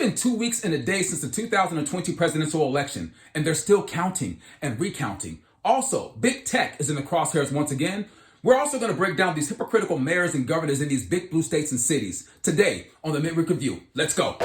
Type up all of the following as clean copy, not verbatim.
been 2 weeks and a day since the 2020 presidential election, and they're still counting and recounting. Also, big tech is in the crosshairs once again. We're also going to break down these hypocritical mayors and governors in these big blue states and cities today on the Midweek Review. Let's go.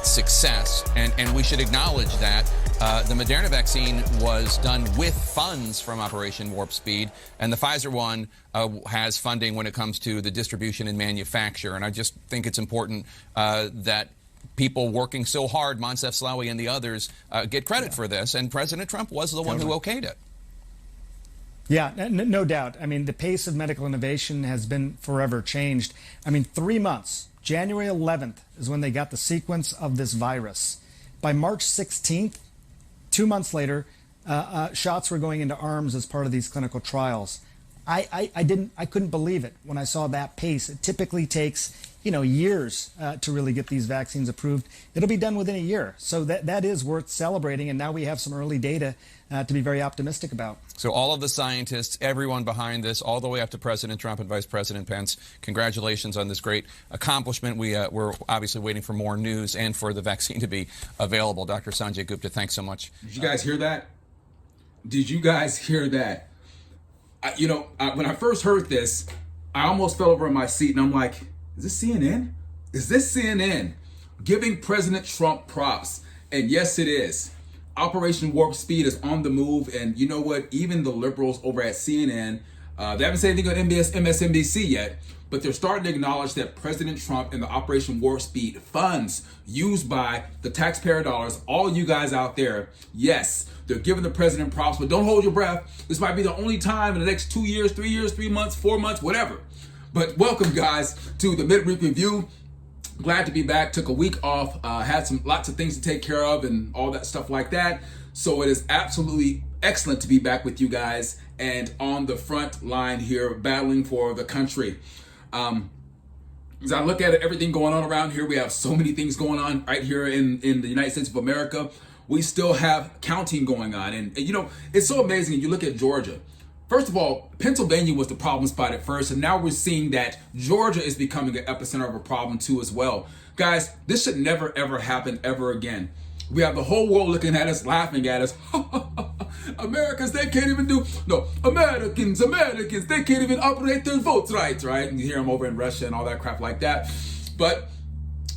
Success, and we should acknowledge that the Moderna vaccine was done with funds from Operation Warp Speed, and the Pfizer one has funding when it comes to the distribution and manufacture. And I just think it's important that people working so hard, Moncef Slaoui and the others, get credit for this. And President Trump was the one who okayed it. Yeah, no doubt. I mean, the pace of medical innovation has been forever changed. I mean, 3 months. January 11th is when they got the sequence of this virus. By March 16th, 2 months later, shots were going into arms as part of these clinical trials. I couldn't believe it when I saw that pace. It typically takes, years to really get these vaccines approved. It'll be done within a year. So that is worth celebrating. And now we have some early data to be very optimistic about. So all of the scientists, everyone behind this, all the way up to President Trump and Vice President Pence, congratulations on this great accomplishment. We're obviously waiting for more news and for the vaccine to be available. Dr. Sanjay Gupta, thanks so much. Did you guys hear that? Did you guys hear that? When I first heard this, I almost fell over in my seat and I'm like, is this CNN? Is this CNN giving President Trump props? And yes, it is. Operation Warp Speed is on the move, and you know what? Even the liberals over at CNN, they haven't said anything on MSNBC yet, but they're starting to acknowledge that President Trump and the Operation Warp Speed funds used by the taxpayer dollars, all you guys out there, yes, they're giving the president props, but don't hold your breath. This might be the only time in the next 2 years, 3 years, 3 months, 4 months, whatever. But welcome, guys, to the Midweek Review. Glad to be back. Took a week off. Had lots of things to take care of and all that stuff like that. So it is absolutely excellent to be back with you guys and on the front line here, battling for the country. As I look at it, everything going on around here, we have so many things going on right here in the United States of America. We still have counting going on, and it's so amazing. You look at Georgia. First of all, Pennsylvania was the problem spot at first, and now we're seeing that Georgia is becoming an epicenter of a problem too as well. Guys, this should never, ever happen ever again. We have the whole world looking at us, laughing at us. Americans, they can't even Americans, they can't even operate their votes right? And you hear them over in Russia and all that crap like that. But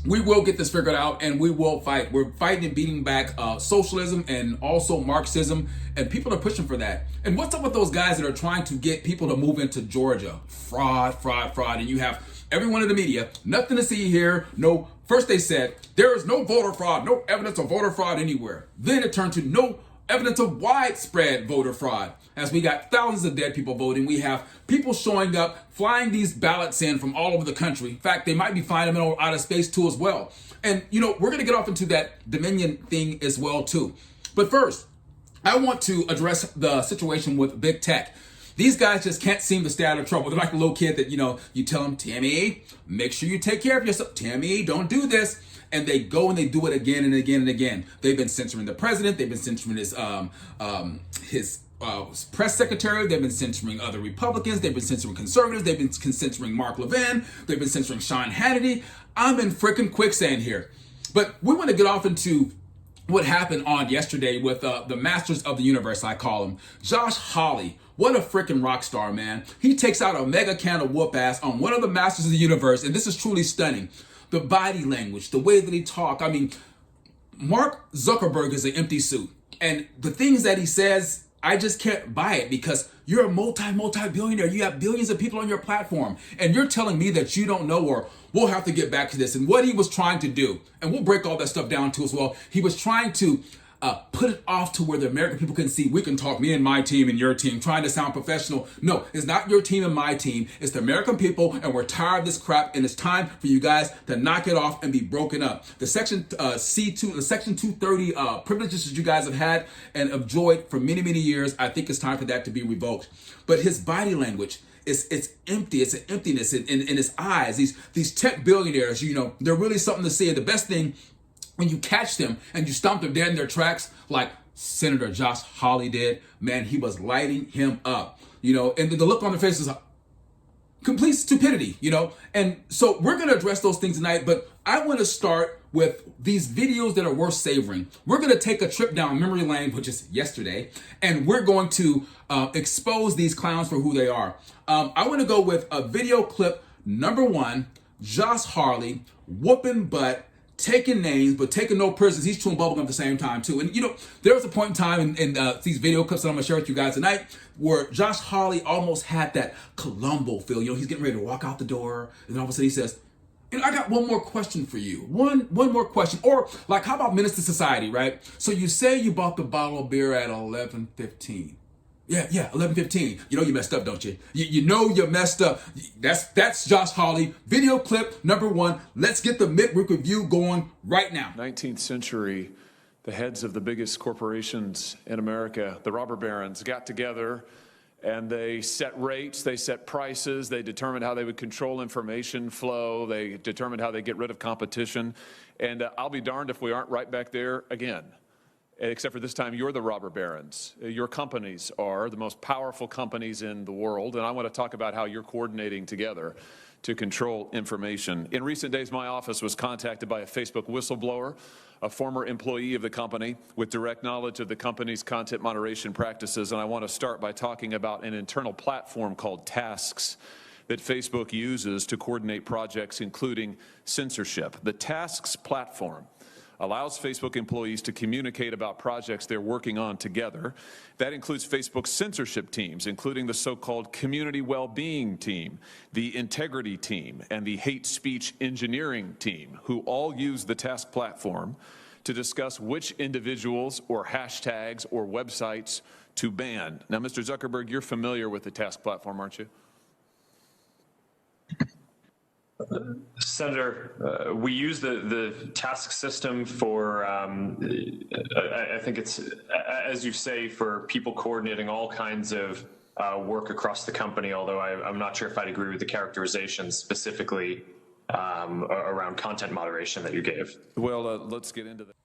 we will get this figured out, and we will fight. We're fighting and beating back socialism and also Marxism, and people are pushing for that. And what's up with those guys that are trying to get people to move into Georgia? Fraud. And you have everyone in the media, nothing to see here. No, first they said there is no voter fraud, no evidence of voter fraud anywhere. Then it turned to no evidence of widespread voter fraud. As we got thousands of dead people voting, we have people showing up, flying these ballots in from all over the country. In fact, they might be flying them out of space too as well. And, we're going to get off into that Dominion thing as well too. But first, I want to address the situation with big tech. These guys just can't seem to stay out of trouble. They're like a little kid that, you tell them, Tammy, make sure you take care of yourself. Tammy, don't do this. And they go and they do it again and again and again. They've been censoring the president. They've been censoring his press secretary. They've been censoring other Republicans. They've been censoring conservatives. They've been censoring Mark Levin. They've been censoring Sean Hannity. I'm in freaking quicksand here. But we want to get off into what happened on yesterday with the Masters of the Universe, I call him. Josh Hawley. What a freaking rock star, man. He takes out a mega can of whoop ass on one of the Masters of the Universe, and this is truly stunning. The body language, the way that he talks. I mean, Mark Zuckerberg is an empty suit. And the things that he says, I just can't buy it because you're a multi-billionaire. You have billions of people on your platform. And you're telling me that you don't know, or we'll have to get back to this. And what he was trying to do, and we'll break all that stuff down too as well. He was trying to put it off to where the American people can see, we can talk, me and my team and your team, trying to sound professional. No, it's not your team and my team. It's the American people, and we're tired of this crap, and it's time for you guys to knock it off and be broken up. The Section C2, the Section 230 privileges that you guys have had and enjoyed for many, many years, I think it's time for that to be revoked. But his body language, it's empty. It's an emptiness in his eyes. These tech billionaires, they're really something to see. And the best thing, when you catch them and you stomp them dead in their tracks, like Senator Josh Hawley did, man, he was lighting him up, and the look on their face is complete stupidity, And so we're going to address those things tonight, but I want to start with these videos that are worth savoring. We're going to take a trip down memory lane, which is yesterday, and we're going to expose these clowns for who they are. I want to go with a video clip number 1, Josh Hawley whooping butt, taking names, but taking no prisoners. He's chewing bubblegum at the same time, too. And, there was a point in time in these video clips that I'm going to share with you guys tonight where Josh Hawley almost had that Columbo feel. He's getting ready to walk out the door, and then all of a sudden he says, I got one more question for you. One more question. Or, like, how about Menace to Society, right? So you say you bought the bottle of beer at 11:15. Yeah, 11:15. You messed up, don't you? You know you messed up. That's Josh Hawley. Video clip number 1. Let's get the midweek review going right now. 19th century, the heads of the biggest corporations in America, the robber barons, got together and they set rates, they set prices, they determined how they would control information flow, they determined how they get rid of competition. And I'll be darned if we aren't right back there again. Except for this time, you're the robber barons. Your companies are the most powerful companies in the world, and I want to talk about how you're coordinating together to control information. In recent days, my office was contacted by a Facebook whistleblower, a former employee of the company with direct knowledge of the company's content moderation practices, and I want to start by talking about an internal platform called Tasks that Facebook uses to coordinate projects, including censorship. The Tasks platform allows Facebook employees to communicate about projects they're working on together. That includes Facebook's censorship teams, including the so-called community well-being team, the integrity team, and the hate speech engineering team, who all use the Task platform to discuss which individuals or hashtags or websites to ban. Now, Mr. Zuckerberg, you're familiar with the Task platform, aren't you? Senator, we use the task system for, I think it's, as you say, for people coordinating all kinds of work across the company, although I'm not sure if I'd agree with the characterization specifically around content moderation that you gave. Well, let's get into that.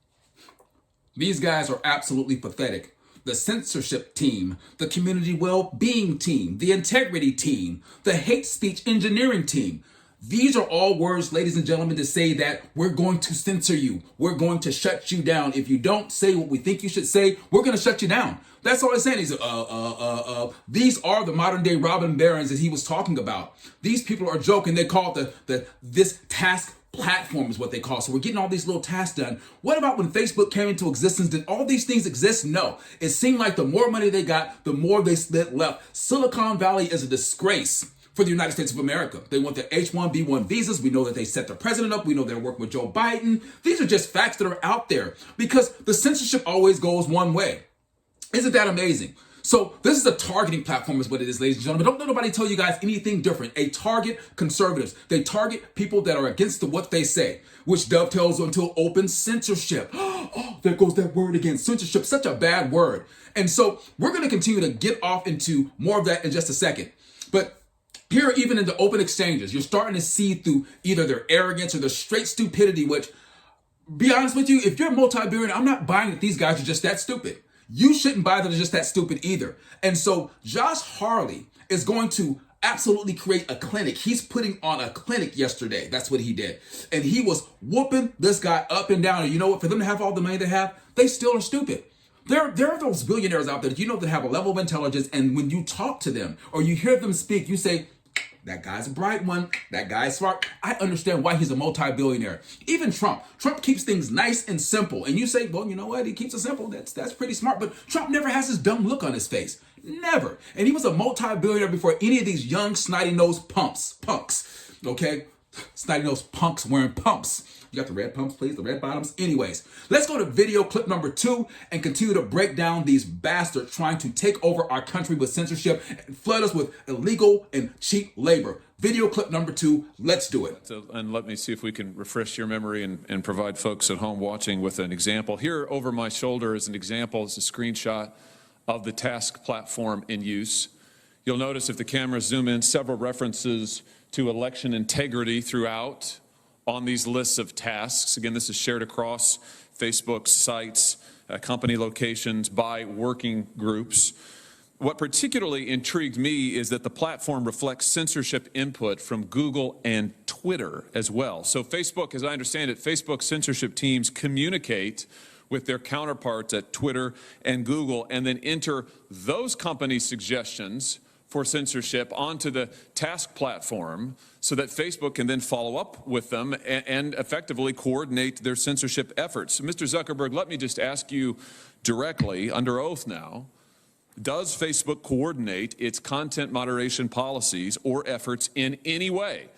These guys are absolutely pathetic. The censorship team, the community well-being team, the integrity team, the hate speech engineering team. These are all words, ladies and gentlemen, to say that we're going to censor you. We're going to shut you down. If you don't say what we think you should say, we're going to shut you down. That's all it's saying. He's these are the modern day Robin Barons that he was talking about. These people are joking. They call it this task platform is what they call. So we're getting all these little tasks done. What about when Facebook came into existence? Did all these things exist? No. It seemed like the more money they got, the more they split left. Silicon Valley is a disgrace for the United States of America. They want the H-1B1 visas. We know that they set the president up. We know they're working with Joe Biden. These are just facts that are out there because the censorship always goes one way. Isn't that amazing? So this is a targeting platform is what it is, ladies and gentlemen. Don't let nobody tell you guys anything different. They target conservatives. They target people that are against what they say, which dovetails into open censorship. Oh, there goes that word again. Censorship, such a bad word. And so we're going to continue to get off into more of that in just a second. But here, even in the open exchanges, you're starting to see through either their arrogance or their straight stupidity, which, be honest with you, if you're a multi-billionaire, I'm not buying that these guys are just that stupid. You shouldn't buy that they're just that stupid either. And so Josh Hawley is going to absolutely create a clinic. He's putting on a clinic yesterday. That's what he did. And he was whooping this guy up and down. And you know what? For them to have all the money they have, they still are stupid. There are those billionaires out there that have a level of intelligence. And when you talk to them or you hear them speak, you say, that guy's a bright one. That guy's smart. I understand why he's a multi-billionaire. Even Trump keeps things nice and simple. And you say, well, you know what? He keeps it simple. That's pretty smart. But Trump never has this dumb look on his face. Never. And he was a multi-billionaire before any of these young, snotty-nosed punks. Okay? Snotty-nosed punks wearing pumps. You got the red pumps, please, the red bottoms. Anyways, let's go to video clip number 2 and continue to break down these bastards trying to take over our country with censorship and flood us with illegal and cheap labor. Video clip number 2, let's do it. And let me see if we can refresh your memory and provide folks at home watching with an example. Here over my shoulder is an example. It's a screenshot of the task platform in use. You'll notice if the cameras zoom in, several references to election integrity throughout on these lists of tasks. Again, this is shared across Facebook's sites, company locations, by working groups. What particularly intrigued me is that the platform reflects censorship input from Google and Twitter as well. So Facebook, as I understand it, Facebook censorship teams communicate with their counterparts at Twitter and Google and then enter those companies' suggestions for censorship onto the task platform so that Facebook can then follow up with them and effectively coordinate their censorship efforts. Mr. Zuckerberg, let me just ask you directly, under oath now, does Facebook coordinate its content moderation policies or efforts in any way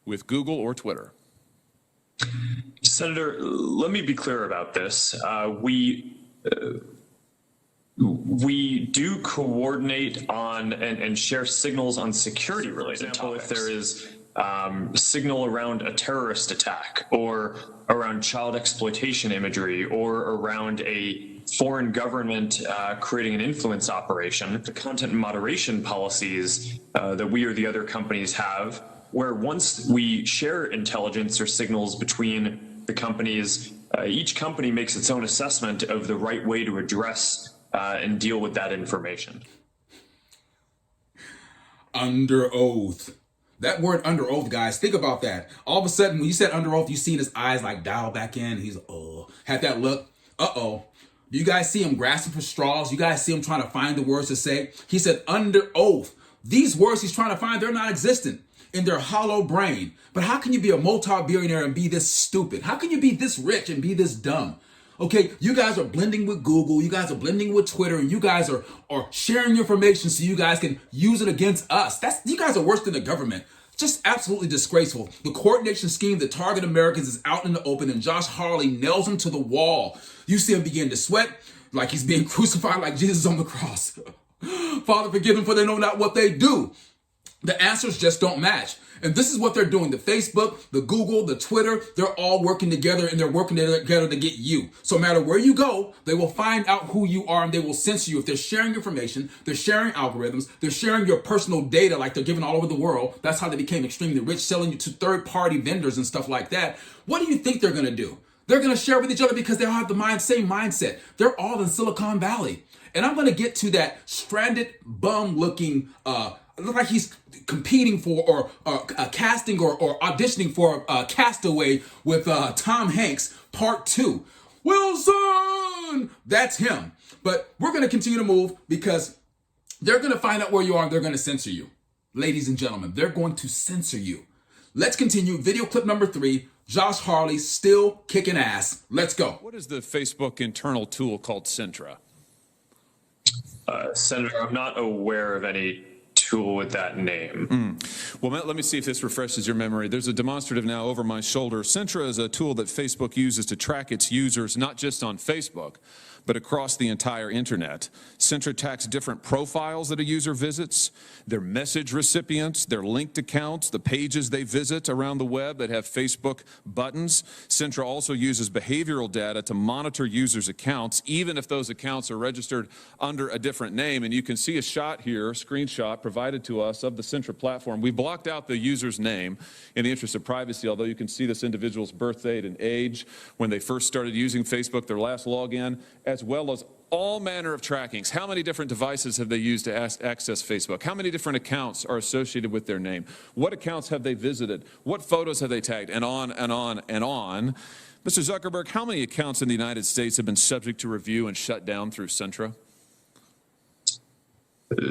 with Google or Twitter? Senator, let me be clear about this. We do coordinate on and share signals on security-related topics. If there is signal around a terrorist attack or around child exploitation imagery or around a foreign government creating an influence operation, the content moderation policies that we or the other companies have, where once we share intelligence or signals between the companies, each company makes its own assessment of the right way to address and deal with that information. Under oath. That word under oath, guys, think about that. All of a sudden, when you said under oath, you seen his eyes like dial back in. He's, had that look. Do you guys see him grasping for straws? You guys see him trying to find the words to say? He said under oath. These words he's trying to find, they're not existent in their hollow brain. But how can you be a multi-billionaire and be this stupid? How can you be this rich and be this dumb? Okay, you guys are blending with Google, you guys are blending with Twitter, and you guys are sharing information so you guys can use it against us. You guys are worse than the government. Just absolutely disgraceful. The coordination scheme that target Americans is out in the open, and Josh Hawley nails him to the wall. You see him begin to sweat like he's being crucified like Jesus on the cross. Father, forgive them, for they know not what they do. The answers just don't match. And this is what they're doing. The Facebook, the Google, the Twitter, they're all working together, and they're working together to get you. So no matter where you go, they will find out who you are and they will censor you. If they're sharing information, they're sharing algorithms, they're sharing your personal data like they're giving all over the world. That's how they became extremely rich, selling you to third-party vendors and stuff like that. What do you think they're going to do? They're going to share with each other because they all have the same mindset. They're all in Silicon Valley. And I'm going to get to that stranded bum-looking look like he's competing for or casting or auditioning for Castaway with Tom Hanks Part 2. Wilson! That's him. But we're going to continue to move because they're going to find out where you are and they're going to censor you. Ladies and gentlemen, they're going to censor you. Let's continue. Video clip number 3. Josh Hawley still kicking ass. Let's go. What is the Facebook internal tool called Centra? Senator, I'm not aware of any tool with that name. Well, let me see if this refreshes your memory. There's a demonstrative now over my shoulder. Centra is a tool that Facebook uses to track its users, not just on Facebook, but across the entire internet. Centra tracks different profiles that a user visits, their message recipients, their linked accounts, the pages they visit around the web that have Facebook buttons. Centra also uses behavioral data to monitor users' accounts, even if those accounts are registered under a different name. And you can see a shot here, screenshot provided to us of the Centra platform. We blocked out the user's name in the interest of privacy, although you can see this individual's birth date and age, when they first started using Facebook, their last login, as well as all manner of trackings. How many different devices have they used to access Facebook? How many different accounts are associated with their name? What accounts have they visited? What photos have they tagged? And on and on and on. Mr. Zuckerberg, how many accounts in the United States have been subject to review and shut down through Centra?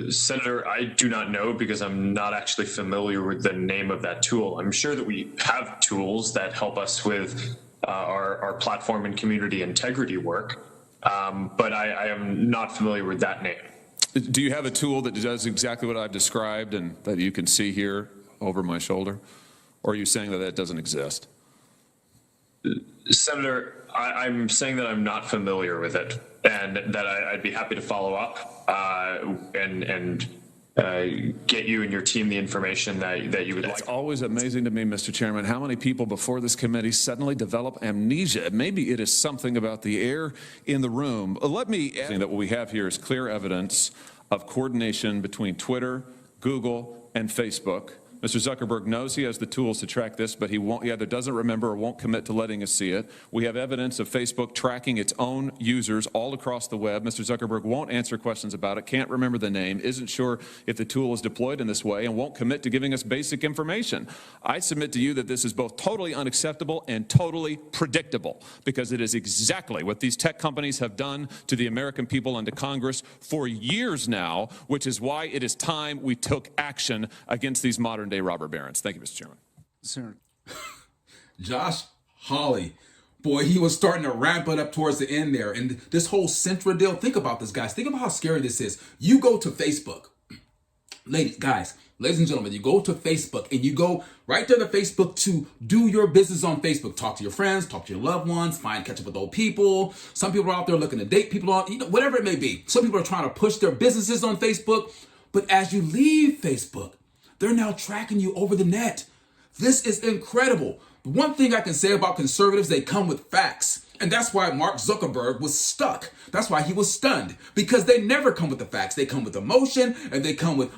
Senator, I do not know because I'm not actually familiar with the name of that tool. I'm sure that we have tools that help us with our platform and community integrity work. But I am not familiar with that name. Do you have a tool that does exactly what I've described and that you can see here over my shoulder? Or are you saying that that doesn't exist? Senator, I'm saying that I'm not familiar with it, and that I'd be happy to follow up and get you and your team the information that you would like. It's always amazing to me, Mr. Chairman, how many people before this committee suddenly develop amnesia. Maybe it is something about the air in the room. Let me add that what we have here is clear evidence of coordination between Twitter, Google, and Facebook. Mr. Zuckerberg knows he has the tools to track this, but he either doesn't remember or won't commit to letting us see it. We have evidence of Facebook tracking its own users all across the web. Mr. Zuckerberg won't answer questions about it, can't remember the name, isn't sure if the tool is deployed in this way, and won't commit to giving us basic information. I submit to you that this is both totally unacceptable and totally predictable, because it is exactly what these tech companies have done to the American people and to Congress for years now, which is why it is time we took action against these modern day robber barons. Thank you, Mr. Chairman. Sir. Josh Hawley, boy, he was starting to ramp it up towards the end there. And this whole Centra deal, think about this, guys. Think about how scary this is. You go to Facebook. Ladies and gentlemen, you go to Facebook and you go right there to Facebook to do your business on Facebook. Talk to your friends, talk to your loved ones, catch up with old people. Some people are out there looking to date people on, whatever it may be. Some people are trying to push their businesses on Facebook. But as you leave Facebook, they're now tracking you over the net. This is incredible. The one thing I can say about conservatives, they come with facts. And that's why Mark Zuckerberg was stuck. That's why he was stunned. Because they never come with the facts. They come with emotion and they come with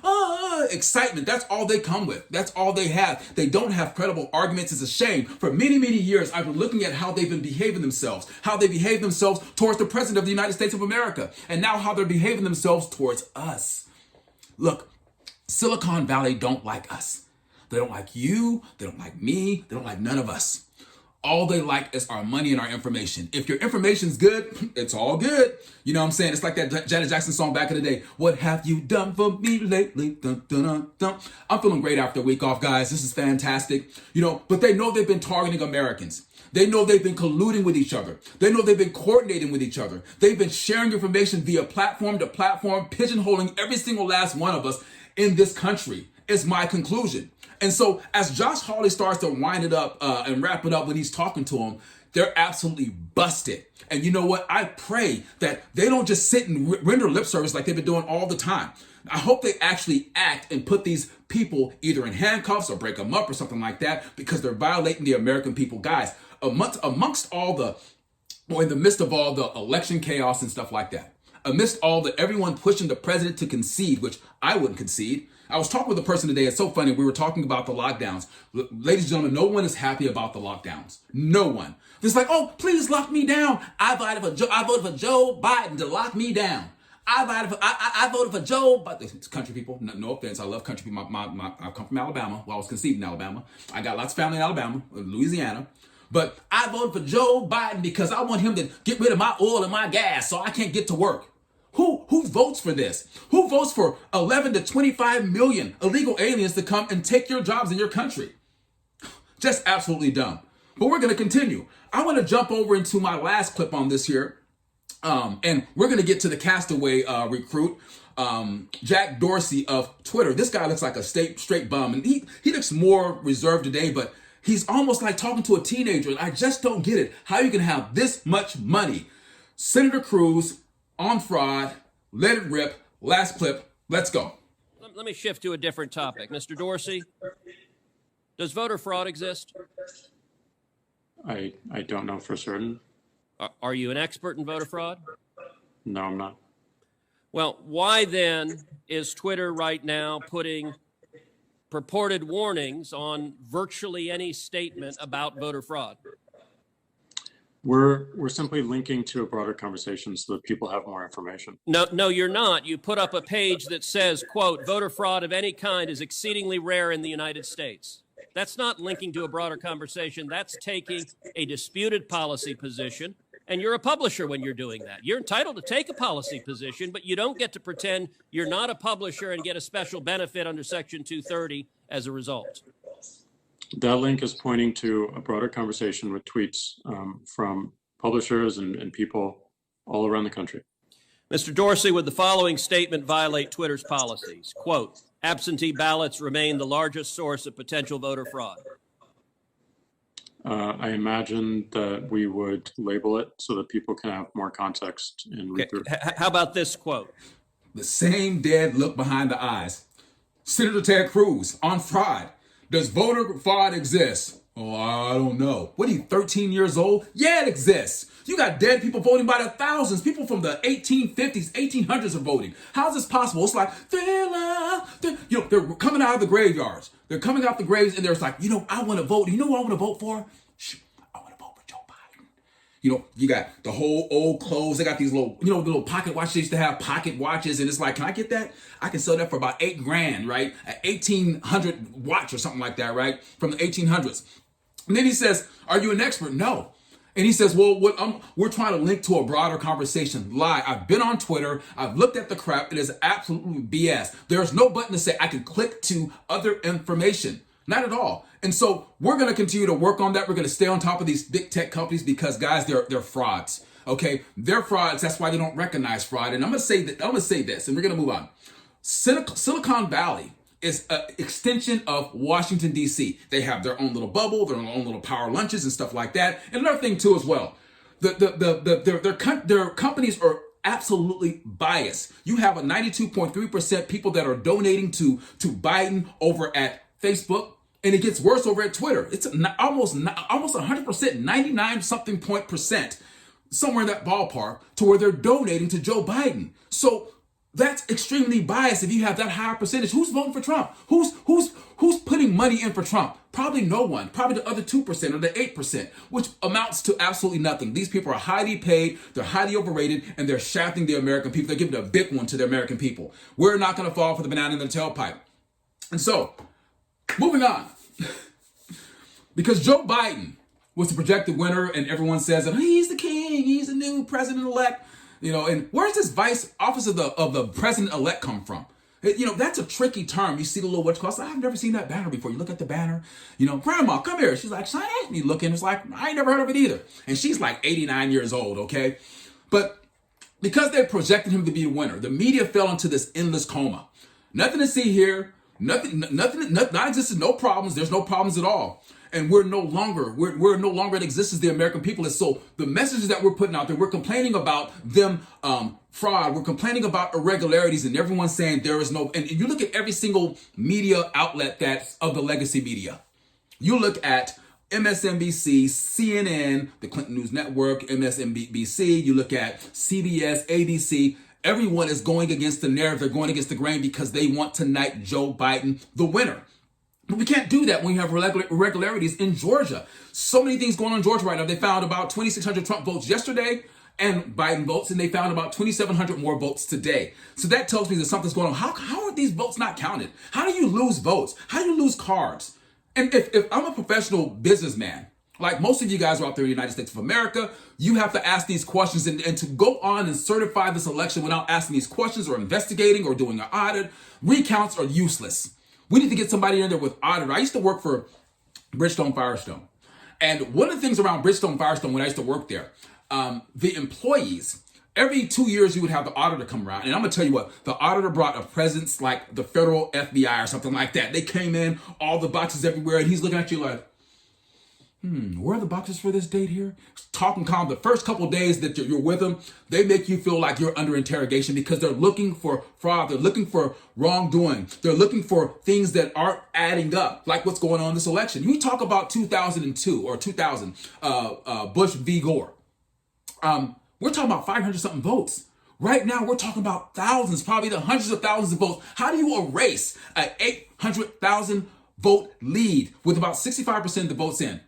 excitement. That's all they come with. That's all they have. They don't have credible arguments. It's a shame. For many, many years, I've been looking at how they've been behaving themselves. How they behave themselves towards the President of the United States of America. And now how they're behaving themselves towards us. Look, Silicon Valley don't like us. They don't like you. They don't like me. They don't like none of us. All they like is our money and our information. If your information's good, it's all good. You know what I'm saying? It's like that Janet Jackson song back in the day. What have you done for me lately? Dun, dun, dun, dun. I'm feeling great after a week off, guys. This is fantastic. But they know they've been targeting Americans. They know they've been colluding with each other. They know they've been coordinating with each other. They've been sharing information via platform to platform, pigeonholing every single last one of us in this country, is my conclusion. And so as Josh Hawley starts to wind it up and wrap it up when he's talking to him, they're absolutely busted. And you know what? I pray that they don't just sit and render lip service like they've been doing all the time. I hope they actually act and put these people either in handcuffs or break them up or something like that, because they're violating the American people. Guys, amongst all the, or in the midst of all the election chaos and stuff like that, amidst all the everyone pushing the president to concede, which I wouldn't concede. I was talking with a person today. It's so funny. We were talking about the lockdowns. Ladies and gentlemen, no one is happy about the lockdowns. No one. It's like, oh, please lock me down. I voted for Joe Biden to lock me down. I voted for Joe Biden. Country people, no offense. I love country people. I come from Alabama. Well, I was conceived in Alabama. I got lots of family in Alabama, Louisiana. But I voted for Joe Biden because I want him to get rid of my oil and my gas so I can't get to work. Who votes for this? Who votes for 11 to 25 million illegal aliens to come and take your jobs in your country? Just absolutely dumb. But we're going to continue. I want to jump over into my last clip on this here. And we're going to get to the castaway recruit, Jack Dorsey of Twitter. This guy looks like a straight bum. And he looks more reserved today, but he's almost like talking to a teenager. And I just don't get it. How you can have this much money. Senator Cruz on fraud. Let it rip. Last clip. Let's go. Let me shift to a different topic. Mr. Dorsey, does voter fraud exist? I don't know for certain. Are you an expert in voter fraud? No, I'm not. Well, why then is Twitter right now putting purported warnings on virtually any statement about voter fraud? We're simply linking to a broader conversation so that people have more information. No, you're not. You put up a page that says, quote, voter fraud of any kind is exceedingly rare in the United States. That's not linking to a broader conversation. That's taking a disputed policy position. And you're a publisher when you're doing that. You're entitled to take a policy position, but you don't get to pretend you're not a publisher and get a special benefit under Section 230 as a result. That link is pointing to a broader conversation with tweets from publishers and people all around the country. Mr. Dorsey, would the following statement violate Twitter's policies? Quote, absentee ballots remain the largest source of potential voter fraud. I imagine that we would label it so that people can have more context and read through. How about this quote? The same dead look behind the eyes. Senator Ted Cruz on fraud. Does voter fraud exist? Oh, I don't know. What are you, 13 years old? Yeah, it exists. You got dead people voting by the thousands. People from the 1850s, 1800s are voting. How is this possible? It's like, Thriller. They're coming out of the graveyards. They're coming out the graves and they're like, I want to vote. You know what I want to vote for? I want to vote for Joe Biden. You got the whole old clothes. They got these little, the little pocket watches. They used to have pocket watches. And it's like, can I get that? I can sell that for about $8,000, right? An 1800 watch or something like that, right? From the 1800s. And then he says, are you an expert? No. And he says, well, we're trying to link to a broader conversation. Lie. I've been on Twitter. I've looked at the crap. It is absolutely BS. There's no button to say I can click to other information. Not at all. And so we're going to continue to work on that. We're going to stay on top of these big tech companies because, guys, they're frauds. Okay, they're frauds. That's why they don't recognize fraud. And I'm going to say that. I'm going to say this, and we're going to move on. Silicon Valley is an extension of Washington, D.C. They have their own little bubble, their own little power lunches and stuff like that. And another thing, too, as well, their companies are absolutely biased. You have a 92.3% people that are donating to Biden over at Facebook, and it gets worse over at Twitter. It's almost 100%, 99 something percent, somewhere in that ballpark, to where they're donating to Joe Biden. So that's extremely biased. If you have that higher percentage, who's voting for Trump? Who's putting money in for Trump? Probably no one. Probably the other 2% or the 8%, which amounts to absolutely nothing. These people are highly paid, they're highly overrated, and they're shafting the American people. They're giving a big one to the American people. We're not going to fall for the banana in the tailpipe. And so, moving on. Because Joe Biden was the projected winner, and everyone says that he's the king, he's the new president-elect. And where's this vice office of the president-elect come from? That's a tricky term. You see the little what's called. I've never seen that banner before. You look at the banner, Grandma, come here. She's like, Shine. And you look in, it's like, I ain't never heard of it either. And she's like 89 years old, okay? But because they projected him to be the winner, the media fell into this endless coma. Nothing to see here. Nothing, not existing, no problems. There's no problems at all. And we're no longer in existence, the American people. And so the messages that we're putting out there, we're complaining about them fraud. We're complaining about irregularities, and everyone's saying there is no. And you look at every single media outlet that's of the legacy media. You look at MSNBC, CNN, the Clinton News Network, MSNBC. You look at CBS, ABC. Everyone is going against the narrative. They're going against the grain because they want to knight Joe Biden the winner. But we can't do that when you have irregularities in Georgia. So many things going on in Georgia right now. They found about 2,600 Trump votes yesterday and Biden votes, and they found about 2,700 more votes today. So that tells me that something's going on. How are these votes not counted? How do you lose votes? How do you lose cards? And if I'm a professional businessman, like most of you guys are out there in the United States of America, you have to ask these questions, and to go on and certify this election without asking these questions or investigating or doing an audit, recounts are useless. We need to get somebody in there with auditor. I used to work for Bridgestone Firestone. And one of the things around Bridgestone Firestone when I used to work there, the employees, every 2 years you would have the auditor come around. And I'm going to tell you what, the auditor brought a presence like the federal FBI or something like that. They came in, all the boxes everywhere, and he's looking at you like, where are the boxes for this date here? Talking calm. The first couple of days that you're with them, they make you feel like you're under interrogation because they're looking for fraud. They're looking for wrongdoing. They're looking for things that aren't adding up, like what's going on in this election. You talk about 2002 or 2000, Bush v. Gore. We're talking about 500 something votes. Right now, we're talking about thousands, probably the hundreds of thousands of votes. How do you erase an 800,000 vote lead with about 65% of the votes in?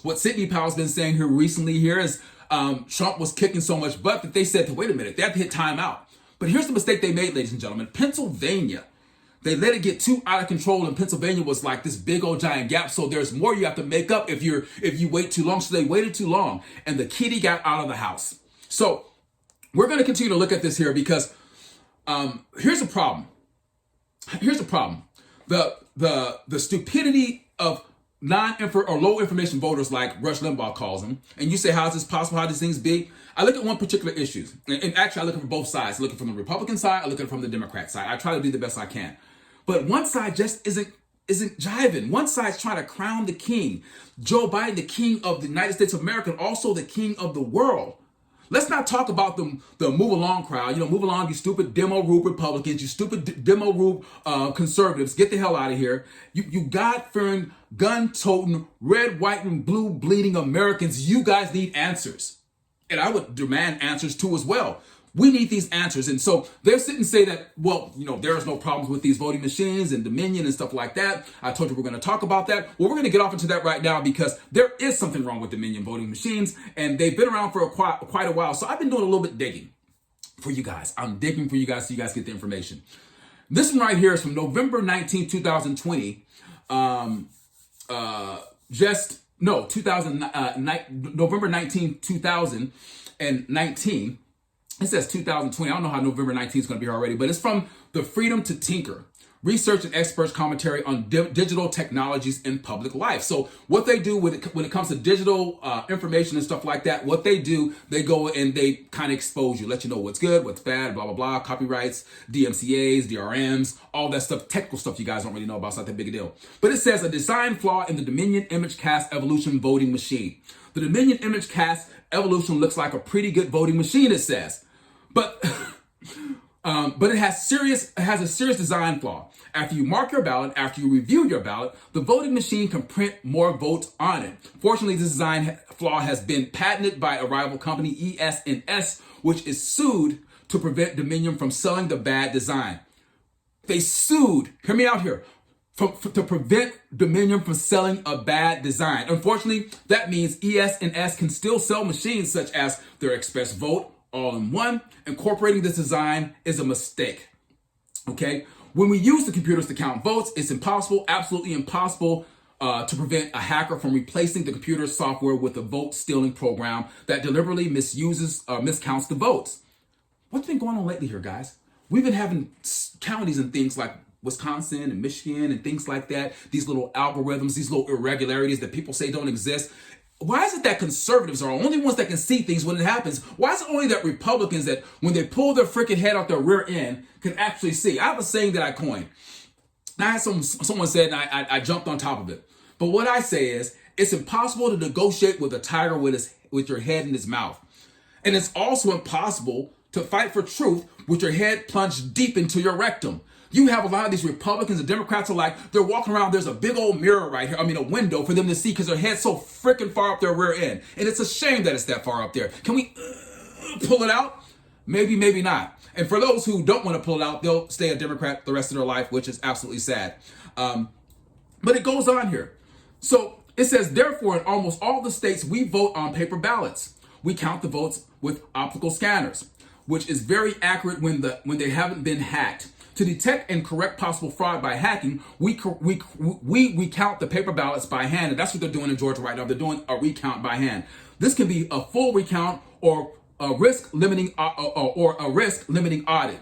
What Sidney Powell's been saying here recently here is Trump was kicking so much butt that they said, wait a minute, they have to hit timeout. But here's the mistake they made, ladies and gentlemen. Pennsylvania, they let it get too out of control, and Pennsylvania was like this big old giant gap. So there's more you have to make up if you wait too long. So they waited too long, and the kitty got out of the house. So we're going to continue to look at this here because here's a problem. Here's the problem. The stupidity of or low information voters, like Rush Limbaugh calls them, and you say, how is this possible? How do these things be? I look at one particular issue, and actually I look at from both sides. I look at from the Republican side, I look at it from the Democrat side. I try to do the best I can. But one side just isn't isn't jiving. One side's trying to crown the king. Joe Biden, the king of the United States of America, and also the king of the world. Let's not talk about the move along crowd. You know, move along, you stupid demo rube Republicans, you stupid demo rube conservatives. Get the hell out of here. You God-fearing, gun-toting, red, white, and blue bleeding Americans, you guys need answers. And I would demand answers too as well. We need these answers. And so they're sitting and say that, well, you know, there's no problems with these voting machines and Dominion and stuff like that. I told you we're going to talk about that. Well, we're going to get off into that right now because there is something wrong with Dominion voting machines, and they've been around for quite a while. So I've been doing a little bit digging for you guys. I'm digging for you guys so you guys get the information. This one right here is from November 19, 2020. November 19, 2019. It says 2020. I don't know how November 19th is going to be already, but it's from the Freedom to Tinker. Research and experts commentary on digital technologies in public life. So what they do when it comes to digital information and stuff like that, what they do, they go and they kind of expose you, let you know what's good, what's bad, blah, blah, blah, copyrights, DMCAs, DRMs, all that stuff, technical stuff you guys don't really know about. It's not that big a deal. But it says a design flaw in the Dominion Image Cast Evolution voting machine. The Dominion Image Cast Evolution looks like a pretty good voting machine, it says. But it has a serious design flaw. After you mark your ballot, after you review your ballot, the voting machine can print more votes on it. Fortunately, this design flaw has been patented by a rival company, ES&S, which is sued to prevent Dominion from selling the bad design. They sued, hear me out here, to prevent Dominion from selling a bad design. Unfortunately, that means ES&S can still sell machines such as their Express Vote, all-in-one. Incorporating this design is a mistake. Okay? When we use the computers to count votes, it's impossible, absolutely impossible, to prevent a hacker from replacing the computer software with a vote stealing program that deliberately miscounts the votes. What's been going on lately here, guys? We've been having counties and things like Wisconsin and Michigan and things like that, these little algorithms, these little irregularities that people say don't exist. Why is it that conservatives are the only ones that can see things when it happens? Why is it only that Republicans that when they pull their freaking head out their rear end can actually see? I have a saying that I coined. I had someone said, and I jumped on top of it. But what I say is, it's impossible to negotiate with a tiger with your head in his mouth. And it's also impossible to fight for truth with your head plunged deep into your rectum. You have a lot of these Republicans and Democrats alike, they're walking around, there's a big old mirror right here, a window for them to see because their head's so freaking far up their rear end. And it's a shame that it's that far up there. Can we pull it out? Maybe, maybe not. And for those who don't want to pull it out, they'll stay a Democrat the rest of their life, which is absolutely sad. But it goes on here. So it says, therefore, in almost all the states, we vote on paper ballots. We count the votes with optical scanners, which is very accurate when they haven't been hacked. To detect and correct possible fraud by hacking, we count the paper ballots by hand, and that's what they're doing in Georgia right now. They're doing a recount by hand. This can be a full recount or a risk limiting audit.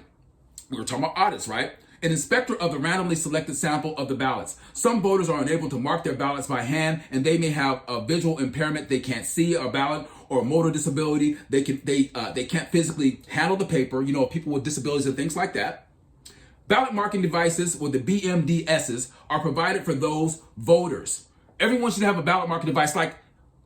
We were talking about audits, right? An inspector of the randomly selected sample of the ballots. Some voters are unable to mark their ballots by hand, and they may have a visual impairment. They can't see a ballot, or a motor disability. They can't physically handle the paper. You know, people with disabilities and things like that. Ballot marking devices, or the BMDSs, are provided for those voters. Everyone should have a ballot marking device, like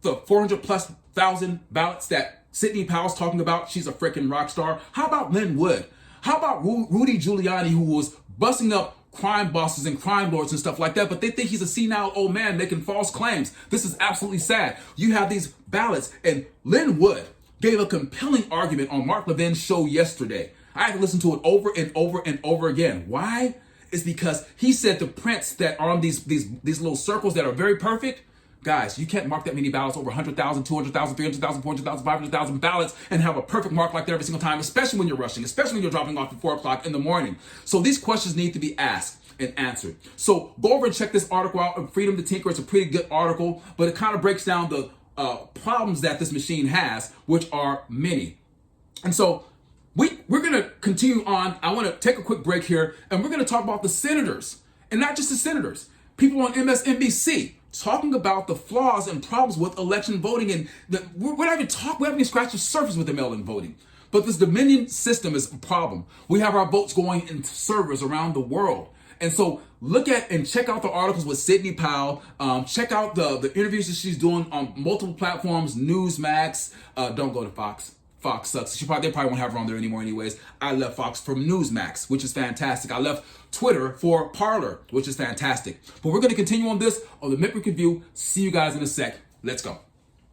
the 400,000+ ballots that Sidney Powell's talking about. She's a freaking rock star. How about Lynn Wood? How about Rudy Giuliani, who was busting up crime bosses and crime lords and stuff like that, but they think he's a senile old man making false claims. This is absolutely sad. You have these ballots, and Lynn Wood gave a compelling argument on Mark Levin's show yesterday. I had to listen to it over and over and over again. Why? It's because he said the prints that are on these little circles that are very perfect, guys, you can't mark that many ballots, over 100,000, 200,000, 300,000, 400,000, 500,000 ballots, and have a perfect mark like that every single time, especially when you're rushing, especially when you're dropping off at 4 o'clock in the morning. So these questions need to be asked and answered. So go over and check this article out, Freedom to Tinker. It's a pretty good article, but it kind of breaks down the problems that this machine has, which are many. And so we're going to continue on. I want to take a quick break here, and we're going to talk about the senators, and not just the senators, people on MSNBC talking about the flaws and problems with election voting. And we haven't even scratched the surface with the mail-in voting. But this Dominion system is a problem. We have our votes going into servers around the world, And so look at and check out the articles with Sidney Powell. Check out the interviews that she's doing on multiple platforms, Newsmax. Don't go to Fox. Fox sucks. They probably won't have her on there anymore anyways. I left Fox from Newsmax, which is fantastic. I left Twitter for Parler, which is fantastic. But we're going to continue on this on the Midweek Review. See you guys in a sec. Let's go.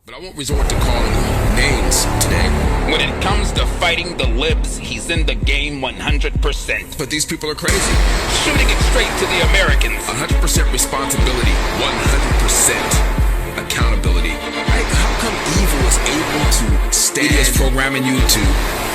But I won't resort to calling names today. When it comes to fighting the libs, he's in the game 100%. But these people are crazy. Shooting it straight to the Americans. 100% responsibility, 100% accountability. How come evil is able to stand? It is programming you to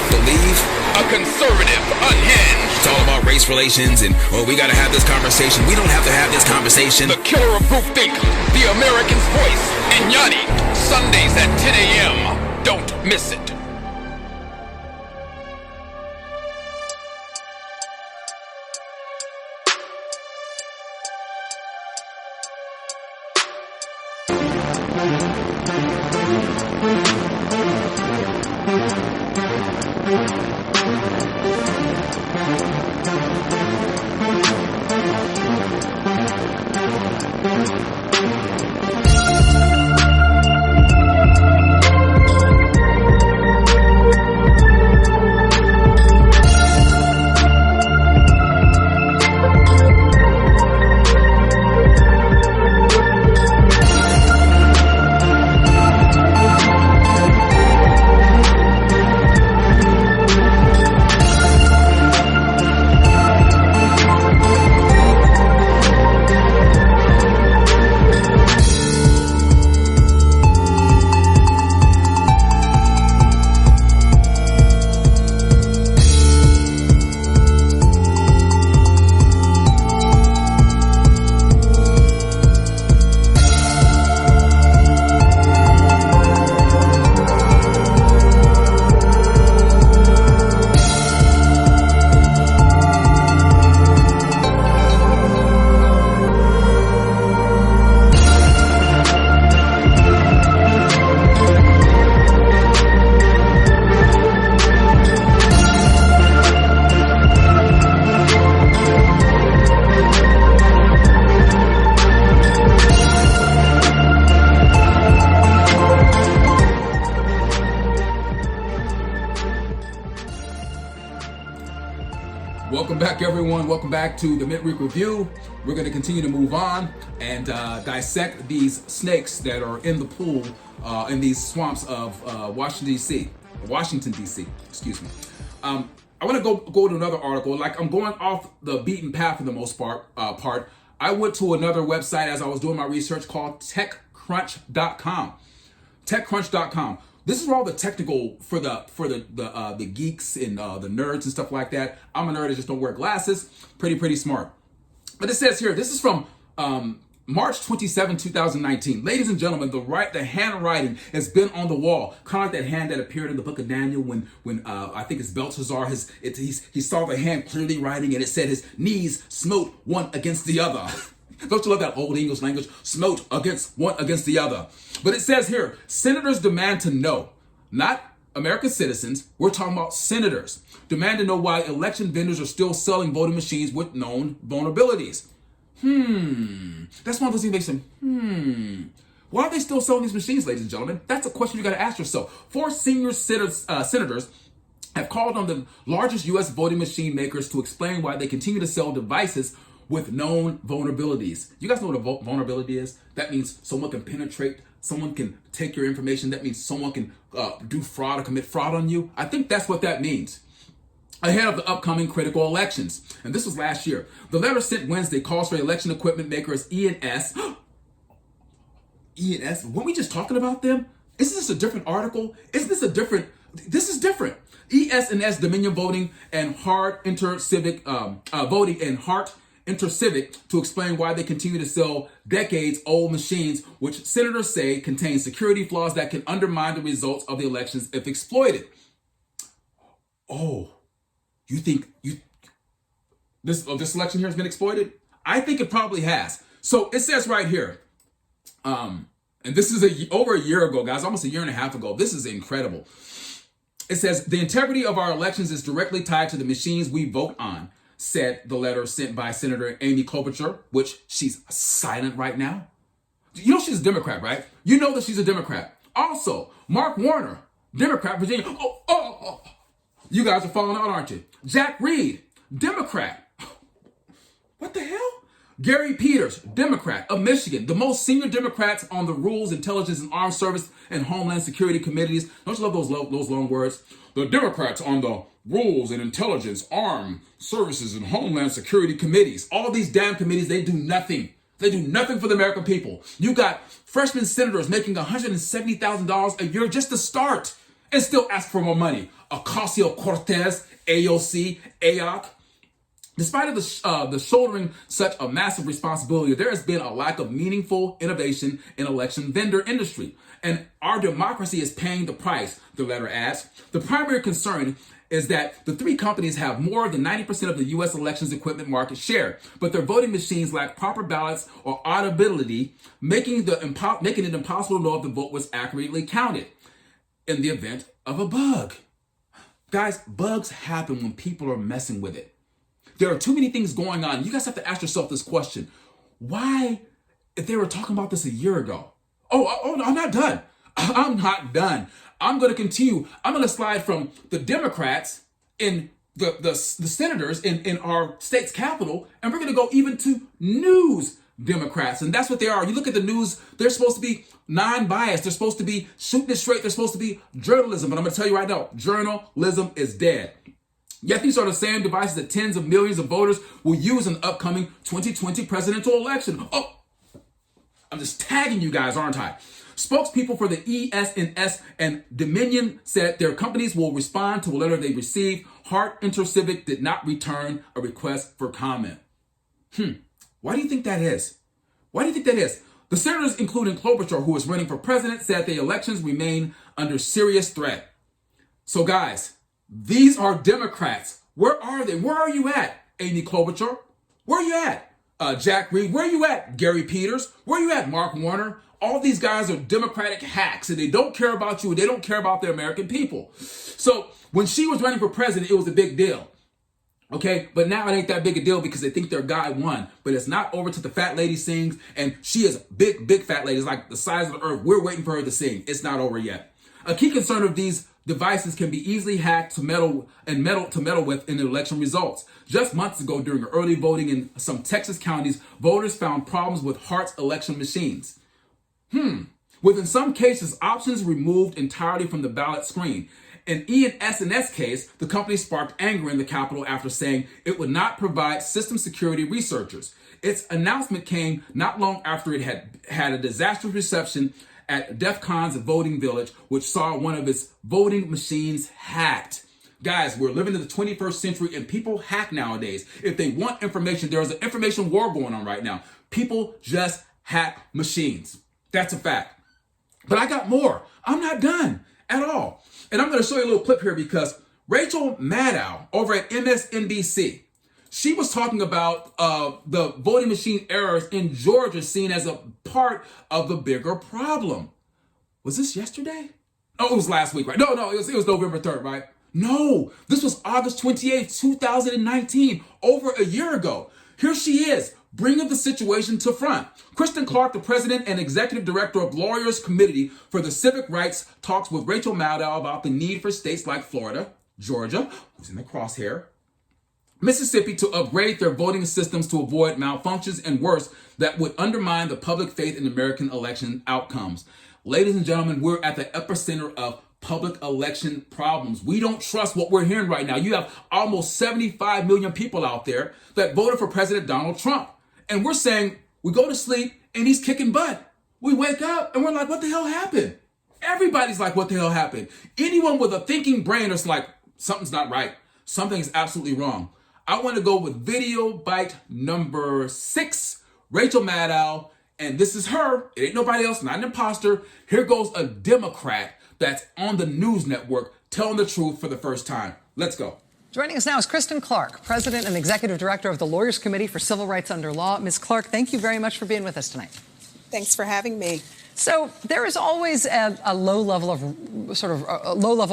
believe. A conservative, unhinged. It's all about race relations and, oh, we gotta have this conversation. We don't have to have this conversation. The killer of groupthink, the American's voice, and Yanni. Sundays at 10 a.m. Don't miss it. Welcome back, everyone. Welcome back to the Midweek Review. We're going to continue to move on and dissect these snakes that are in the pool in these swamps of Washington, D.C. Excuse me. I want to go to another article. Like, I'm going off the beaten path for the most part. I went to another website as I was doing my research called TechCrunch.com. TechCrunch.com. This is where all the technical for the geeks and the nerds and stuff like that. I'm a nerd. I just don't wear glasses. Pretty smart. But it says here, this is from March 27, 2019. Ladies and gentlemen, the handwriting has been on the wall, kind of like that hand that appeared in the book of Daniel when I think it's Belshazzar. He saw the hand clearly writing, and it said his knees smote one against the other. Don't you love that old English language? Smote one against the other. But it says here, senators demand to know, not American citizens, we're talking about senators, demand to know why election vendors are still selling voting machines with known vulnerabilities. That's one of those things they say, why are they still selling these machines, ladies and gentlemen? That's a question you got to ask yourself. 4 senior senators have called on the largest U.S. voting machine makers to explain why they continue to sell devices with known vulnerabilities. You guys know what a vulnerability is? That means someone can penetrate, someone can take your information. That means someone can do fraud or commit fraud on you. I think that's what that means. Ahead of the upcoming critical elections. And this was last year. The letter sent Wednesday calls for election equipment makers E&S. E&S? Weren't we just talking about them? Isn't this a different article? This is different. ES&S Dominion Voting and Hart Intercivic Voting and Hart Intercivic to explain why they continue to sell decades-old machines, which senators say contain security flaws that can undermine the results of the elections if exploited. Oh, you think this election here has been exploited? I think it probably has. So it says right here, and this is over a year ago, guys, almost a year and a half ago. This is incredible. It says, the integrity of our elections is directly tied to the machines we vote on, said the letter sent by Senator Amy Klobuchar, which she's silent right now. You know she's a Democrat, right? You know that she's a Democrat. Also, Mark Warner, Democrat, Virginia. You guys are falling out, aren't you? Jack Reed, Democrat. What the hell? Gary Peters, Democrat of Michigan, the most senior Democrats on the Rules, Intelligence, and Armed Service and Homeland Security Committees. Don't you love those long words? The Democrats on the Rules and Intelligence, Armed Services, and Homeland Security Committees. All these damn committees, they do nothing. They do nothing for the American people. You got freshman senators making $170,000 a year just to start and still ask for more money. Ocasio-Cortez, AOC, AOC. Despite the shouldering such a massive responsibility, there has been a lack of meaningful innovation in election vendor industry. And our democracy is paying the price, the letter adds. The primary concern is that the three companies have more than 90% of the U.S. elections equipment market share, but their voting machines lack proper ballots or audibility, making it impossible to know if the vote was accurately counted in the event of a bug. Guys, bugs happen when people are messing with it. There are too many things going on. You guys have to ask yourself this question. Why, if they were talking about this a year ago? Oh, I'm not done. I'm not done. I'm going to continue. I'm going to slide from the Democrats in the senators in our state's capital, and we're going to go even to news Democrats. And that's what they are. You look at the news, they're supposed to be non-biased. They're supposed to be shooting it straight. They're supposed to be journalism. But I'm going to tell you right now, journalism is dead. Yet these are the same devices that tens of millions of voters will use in the upcoming 2020 presidential election. Oh, I'm just tagging you guys, aren't I? Spokespeople for the ES&S and Dominion said their companies will respond to a letter they received. Hart InterCivic did not return a request for comment. Why do you think that is? Why do you think that is? The senators, including Klobuchar, who is running for president, said the elections remain under serious threat. So guys, these are Democrats. Where are they? Where are you at, Amy Klobuchar? Where are you at? Jack Reed? Where are you at, Gary Peters? Where are you at, Mark Warner? All these guys are Democratic hacks, and they don't care about you, and they don't care about the American people. So when she was running for president, it was a big deal. Okay, but now it ain't that big a deal because they think their guy won. But it's not over till the fat lady sings, and she is big fat lady. It's like the size of the earth. We're waiting for her to sing. It's not over yet. A key concern of these devices can be easily hacked to meddle with in the election results. Just months ago, during early voting in some Texas counties, voters found problems with Hart's election machines. With in some cases, options removed entirely from the ballot screen. In ES&S case, the company sparked anger in the Capitol after saying it would not provide system security researchers. Its announcement came not long after it had a disastrous reception at DEF CON's Voting Village, which saw one of its voting machines hacked. Guys, we're living in the 21st century and people hack nowadays. If they want information, there's an information war going on right now. People just hack machines. That's a fact. But I got more. I'm not done at all. And I'm going to show you a little clip here because Rachel Maddow over at MSNBC, she was talking about the voting machine errors in Georgia seen as a part of the bigger problem. Was this yesterday? Oh, it was last week, right? No, it was November 3rd, right? No, this was August 28th, 2019, over a year ago. Here she is, bringing the situation to front. Kristen Clark, the president and executive director of Lawyers Committee for the Civic Rights, talks with Rachel Maddow about the need for states like Florida, Georgia, who's in the crosshair, Mississippi to upgrade their voting systems to avoid malfunctions and worse that would undermine the public faith in American election outcomes. Ladies and gentlemen, we're at the epicenter of public election problems. We don't trust what we're hearing right now. You have almost 75 million people out there that voted for President Donald Trump. And we're saying we go to sleep and he's kicking butt. We wake up and we're like, what the hell happened? Everybody's like, what the hell happened? Anyone with a thinking brain is like, something's not right. Something is absolutely wrong. I want to go with video bite number 6, Rachel Maddow. And this is her. It ain't nobody else, not an imposter. Here goes a Democrat that's on the news network telling the truth for the first time. Let's go. Joining us now is Kristen Clark, President and Executive Director of the Lawyers Committee for Civil Rights Under Law. Ms. Clark, thank you very much for being with us tonight. Thanks for having me. So there is always a low level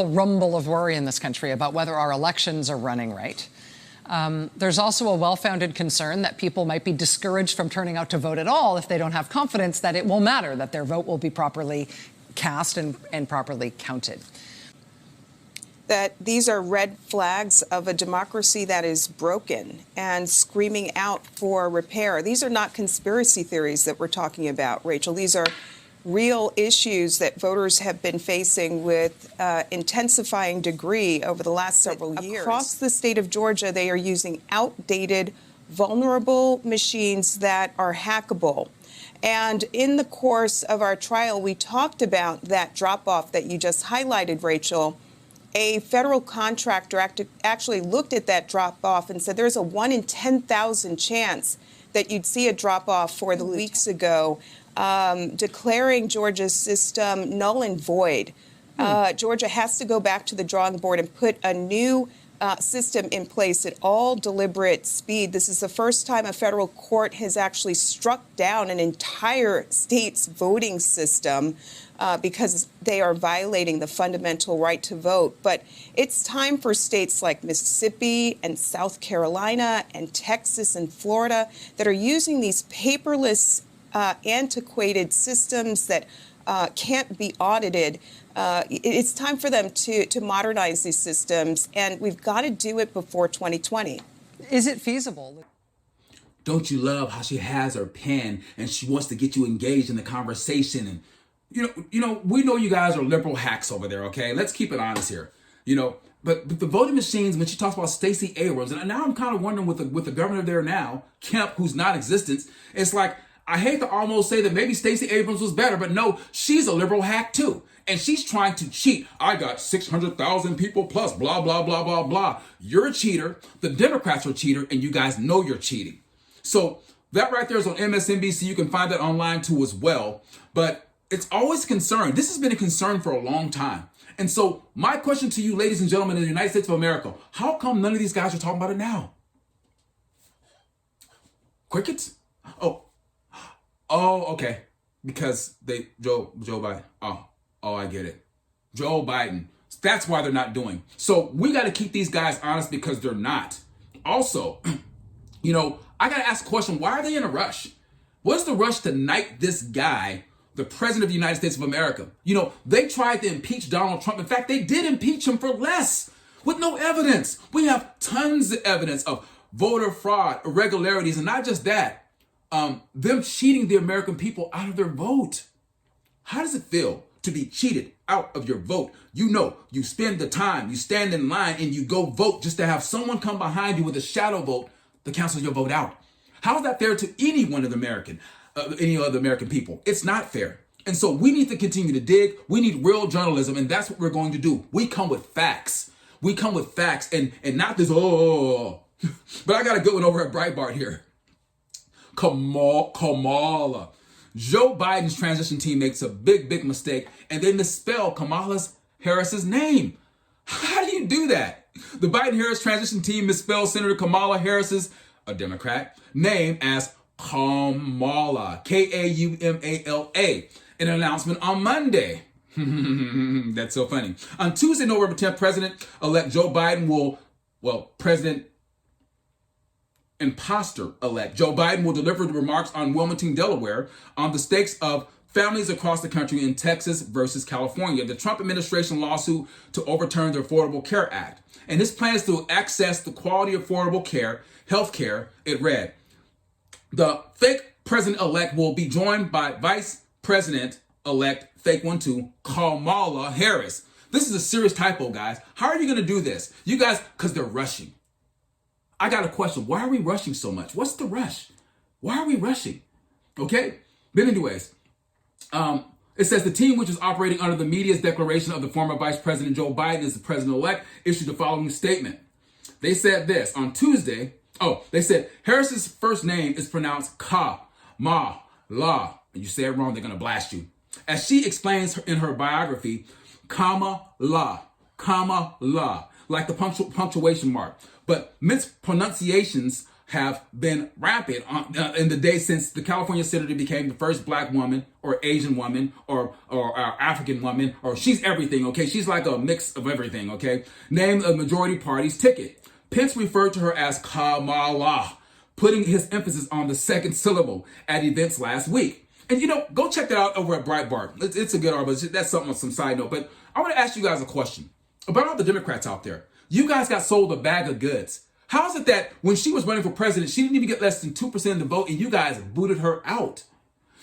rumble of worry in this country about whether our elections are running right. There's also a well-founded concern that people might be discouraged from turning out to vote at all if they don't have confidence that it will matter, that their vote will be properly cast and properly counted. That these are red flags of a democracy that is broken and screaming out for repair. These are not conspiracy theories that we're talking about, Rachel. These are real issues that voters have been facing with intensifying degree over the last several years. Across the state of Georgia, they are using outdated, vulnerable machines that are hackable. And in the course of our trial, we talked about that drop-off that you just highlighted, Rachel. A federal contractor actually looked at that drop-off and said there's a 1 in 10,000 chance that you'd see a drop-off 4 weeks ago, declaring Georgia's system null and void. Georgia has to go back to the drawing board and put a new system in place at all deliberate speed. This is the first time a federal court has actually struck down an entire state's voting system because they are violating the fundamental right to vote. But it's time for states like Mississippi and South Carolina and Texas and Florida that are using these paperless, antiquated systems that can't be audited. It's time for them to modernize these systems, and we've got to do it before 2020. Is it feasible? Don't you love how she has her pen and she wants to get you engaged in the conversation? And you know, we know you guys are liberal hacks over there, okay? Let's keep it honest here. But the voting machines, when she talks about Stacey Abrams, and now I'm kind of wondering with the governor there now, Kemp, who's non-existent, it's like, I hate to almost say that maybe Stacey Abrams was better, but no, she's a liberal hack too. And she's trying to cheat. I got 600,000 people plus, blah, blah, blah, blah, blah. You're a cheater. The Democrats are a cheater, and you guys know you're cheating. So that right there is on MSNBC. You can find that online too as well. But it's always a concern. This has been a concern for a long time. And so my question to you, ladies and gentlemen in the United States of America, how come none of these guys are talking about it now? Crickets? Oh, okay. Because Joe Biden. Oh, I get it. Joe Biden. That's why they're not doing. So we got to keep these guys honest because they're not. Also, I got to ask a question. Why are they in a rush? What's the rush to knight this guy, the president of the United States of America? They tried to impeach Donald Trump. In fact, they did impeach him for less with no evidence. We have tons of evidence of voter fraud, irregularities, and not just that. Them cheating the American people out of their vote. How does it feel to be cheated out of your vote? You spend the time, you stand in line, and you go vote just to have someone come behind you with a shadow vote to cancel your vote out. How is that fair to any other American people? It's not fair. And so we need to continue to dig. We need real journalism, and that's what we're going to do. We come with facts. We come with facts and not this, But I got a good one over at Breitbart here. Kamala. Joe Biden's transition team makes a big mistake and they misspell Kamala Harris's name. How do you do that? The Biden-Harris transition team misspelled Senator Kamala Harris's, a Democrat, name as Kamala, Kaumala, in an announcement on Monday. That's so funny. On Tuesday, November 10th, President-elect Joe Biden President imposter-elect Joe Biden will deliver the remarks on Wilmington, Delaware, on the stakes of families across the country in Texas versus California, the Trump administration lawsuit to overturn the Affordable Care Act. And his plan is to access the quality affordable care, health care, it read. The fake president-elect will be joined by Vice President-elect, fake one too, Kamala Harris. This is a serious typo, guys. How are you going to do this? You guys, because they're rushing. I got a question. Why are we rushing so much? What's the rush? Why are we rushing? Okay? But anyways, it says the team, which is operating under the media's declaration of the former Vice President Joe Biden as the president-elect, issued the following statement. They said this on Tuesday. They said Harris's first name is pronounced Kamala. And you say it wrong, they're going to blast you. As she explains in her biography, Kamala, like the punctuation mark. But mispronunciations have been rampant in the days since the California senator became the first black woman or Asian woman or African woman, or she's everything, okay? She's like a mix of everything, okay? Named a majority party's ticket. Pence referred to her as Kamala, putting his emphasis on the second syllable at events last week. And go check that out over at Breitbart. It's a good article. That's something on some side note. But I want to ask you guys a question about all the Democrats out there. You guys got sold a bag of goods. How is it that when she was running for president, she didn't even get less than 2% of the vote and you guys booted her out?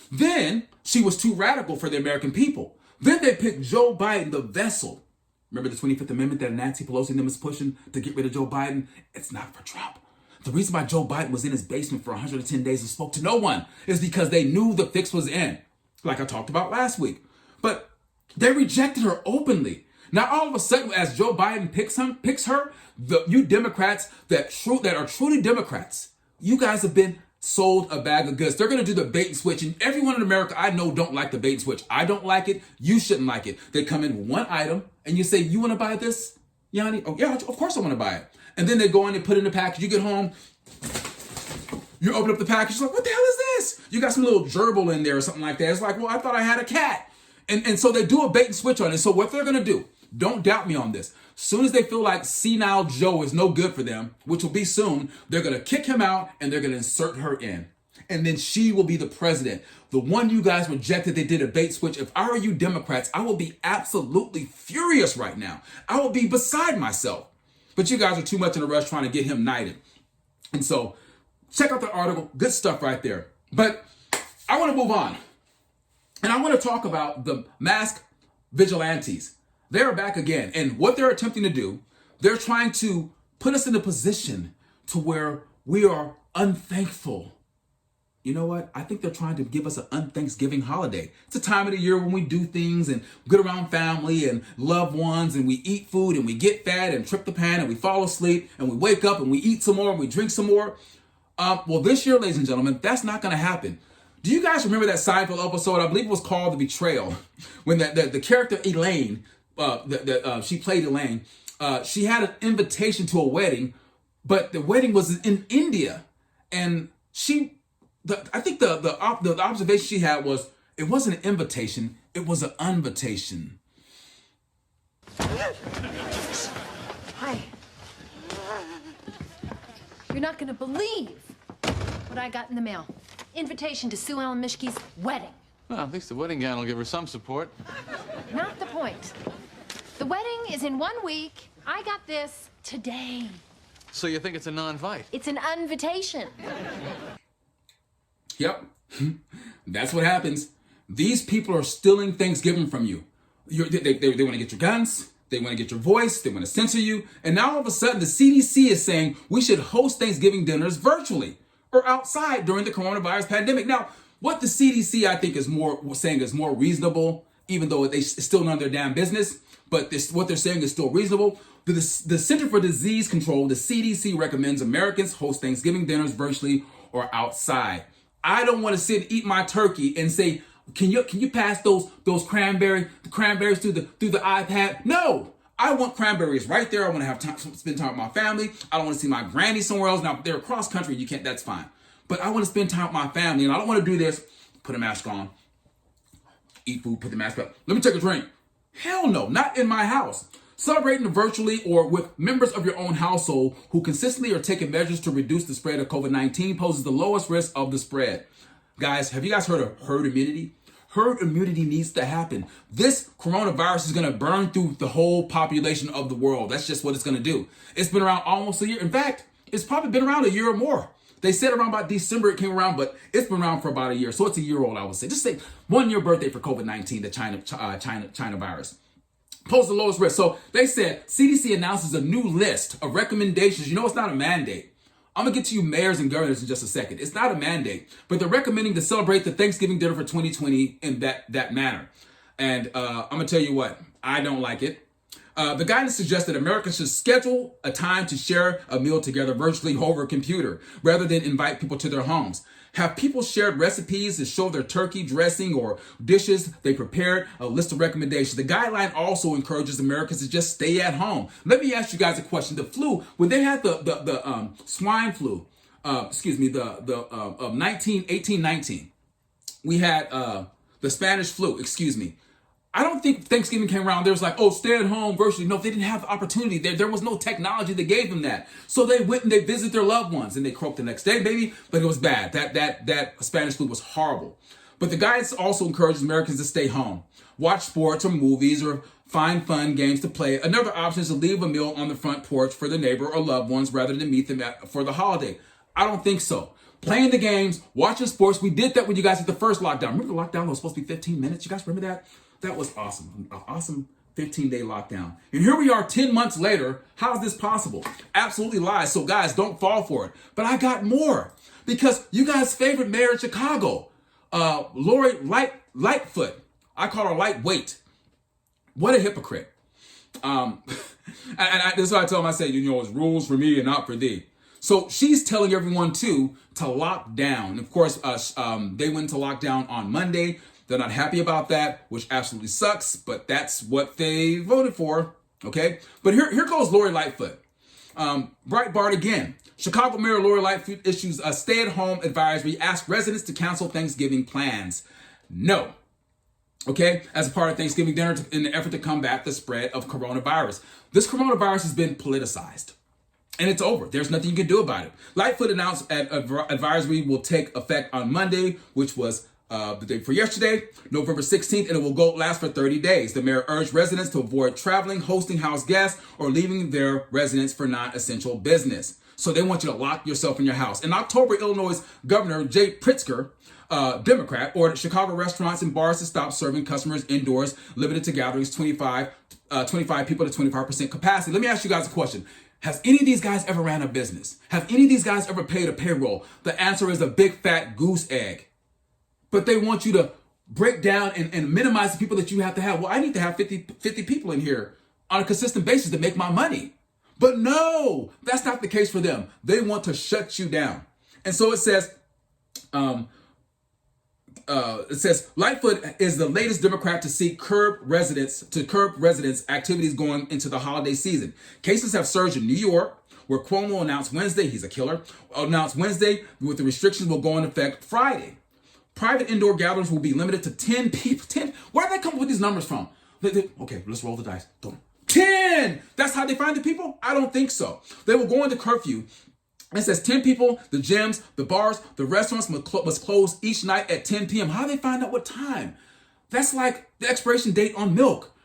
Then she was too radical for the American people. Then they picked Joe Biden, the vessel. Remember the 25th Amendment that Nancy Pelosi and them is pushing to get rid of Joe Biden? It's not for Trump. The reason why Joe Biden was in his basement for 110 days and spoke to no one is because they knew the fix was in, like I talked about last week. But they rejected her openly. Now, all of a sudden, as Joe Biden picks her, you Democrats that are truly Democrats, you guys have been sold a bag of goods. They're going to do the bait and switch. And everyone in America I know don't like the bait and switch. I don't like it. You shouldn't like it. They come in with one item and you say, you want to buy this, Yanni? Oh, yeah, of course I want to buy it. And then they go in and put it in the package. You get home, you open up the package, you're like, what the hell is this? You got some little gerbil in there or something like that. It's like, well, I thought I had a cat. And so they do a bait and switch on it. So what they're going to do, don't doubt me on this. Soon as they feel like senile Joe is no good for them, which will be soon, they're going to kick him out and they're going to insert her in. And then she will be the president. The one you guys rejected, they did a bait switch. If I were you Democrats, I would be absolutely furious right now. I would be beside myself. But you guys are too much in a rush trying to get him knighted. And so check out the article. Good stuff right there. But I want to move on. And I want to talk about the mask vigilantes. They're back again. And what they're attempting to do, they're trying to put us in a position to where we are unthankful. You know what? I think they're trying to give us an unthanksgiving holiday. It's a time of the year when we do things and get around family and loved ones and we eat food and we get fat and trip the pan and we fall asleep and we wake up and we eat some more and we drink some more. Well, this year, ladies and gentlemen, that's not going to happen. Do you guys remember that Seinfeld episode? I believe it was called The Betrayal, when the character Elaine, she played Elaine. She had an invitation to a wedding, but the wedding was in India, and I think the observation she had was it wasn't an invitation, it was an invitation. Hi. You're not gonna believe what I got in the mail. Invitation to Sue Ellen Mischke's wedding. Well, at least the wedding gown will give her some support. Not the point. The wedding is in 1 week. I got this today. So you think it's a non-invite? It's an invitation. Yep. That's what happens. These people are stealing Thanksgiving from you. They want to get your guns. They want to get your voice. They want to censor you. And now all of a sudden, the CDC is saying we should host Thanksgiving dinners virtually or outside during the coronavirus pandemic. Now, what the CDC, I think, is more reasonable, even though it's still none of their damn business. But what they're saying is still reasonable. The Center for Disease Control, the CDC, recommends Americans host Thanksgiving dinners virtually or outside. I don't want to sit and eat my turkey and say, can you pass those cranberries through the iPad? No, I want cranberries right there. I want to have time, spend time with my family. I don't want to see my granny somewhere else. Now, if they're across country, you can't, that's fine. But I want to spend time with my family, and I don't want to do this. Put a mask on, eat food, put the mask up. Let me take a drink. Hell no, not in my house. Celebrating virtually or with members of your own household who consistently are taking measures to reduce the spread of COVID-19 poses the lowest risk of the spread. Guys, have you guys heard of herd immunity? Herd immunity needs to happen. This coronavirus is going to burn through the whole population of the world. That's just what it's going to do. It's been around almost a year. In fact, it's probably been around a year or more. They said around about December it came around, but it's been around for about a year. So it's a year old, I would say. Just say 1 year birthday for COVID-19, the China virus. Pose the lowest risk. So they said CDC announces a new list of recommendations. You know, it's not a mandate. I'm going to get to you mayors and governors in just a second. It's not a mandate, but they're recommending to celebrate the Thanksgiving dinner for 2020 in that manner. And I'm going to tell you what, I don't like it. The guidance suggests that Americans should schedule a time to share a meal together virtually over a computer rather than invite people to their homes. Have people shared recipes to show their turkey dressing or dishes they prepared, a list of recommendations. The guideline also encourages Americans to just stay at home. Let me ask you guys a question. The flu, when they had the swine flu, of 1819, we had the Spanish flu, I don't think Thanksgiving came around. There was like, oh, stay at home virtually. No, they didn't have the opportunity. There was no technology that gave them that. So they went and they visited their loved ones and they croaked the next day, baby. But it was bad. That Spanish flu was horrible. But the guidance also encourages Americans to stay home, watch sports or movies, or find fun games to play. Another option is to leave a meal on the front porch for the neighbor or loved ones rather than meet them for the holiday. I don't think so. Playing the games, watching sports. We did that with you guys at the first lockdown. Remember the lockdown was supposed to be 15 minutes? You guys remember that? That was awesome. An awesome 15-day lockdown. And here we are 10 months later. How is this possible? Absolutely lies. So guys, don't fall for it. But I got more. Because you guys' favorite mayor in Chicago, Lori Lightfoot. I call her lightweight. What a hypocrite. And this is what I tell them. I say, it's rules for me and not for thee. So she's telling everyone to lock down. Of course, they went into lockdown on Monday. They're not happy about that, which absolutely sucks, but that's what they voted for, okay? But here goes Lori Lightfoot. Breitbart again. Chicago Mayor Lori Lightfoot issues a stay-at-home advisory, asks residents to cancel Thanksgiving plans. No. Okay, as a part of Thanksgiving dinner in the effort to combat the spread of coronavirus. This coronavirus has been politicized. And it's over. There's nothing you can do about it. Lightfoot announced an advisory will take effect on Monday, which was the day before yesterday, November 16th, and it will last for 30 days. The mayor urged residents to avoid traveling, hosting house guests, or leaving their residence for non-essential business. So they want you to lock yourself in your house. In October, Illinois Governor Jay Pritzker, Democrat, ordered Chicago restaurants and bars to stop serving customers indoors, limited to gatherings 25 people to 25% capacity. Let me ask you guys a question. Has any of these guys ever ran a business? Have any of these guys ever paid a payroll? The answer is a big fat goose egg. But they want you to break down and minimize the people that you have to have. Well, I need to have 50 people in here on a consistent basis to make my money. But no, that's not the case for them. They want to shut you down. And so it says, Lightfoot is the latest Democrat to seek curb residents activities going into the holiday season. Cases have surged in New York, where Cuomo announced Wednesday, he's a killer, with the restrictions will go into effect Friday. Private indoor gatherings will be limited to 10 people. 10? Where do they come up with these numbers from? Okay, let's roll the dice. 10! That's how they find the people? I don't think so. They will go into curfew. It says 10 people, the gyms, the bars, the restaurants must close each night at 10 p.m. How do they find out what time? That's like the expiration date on milk.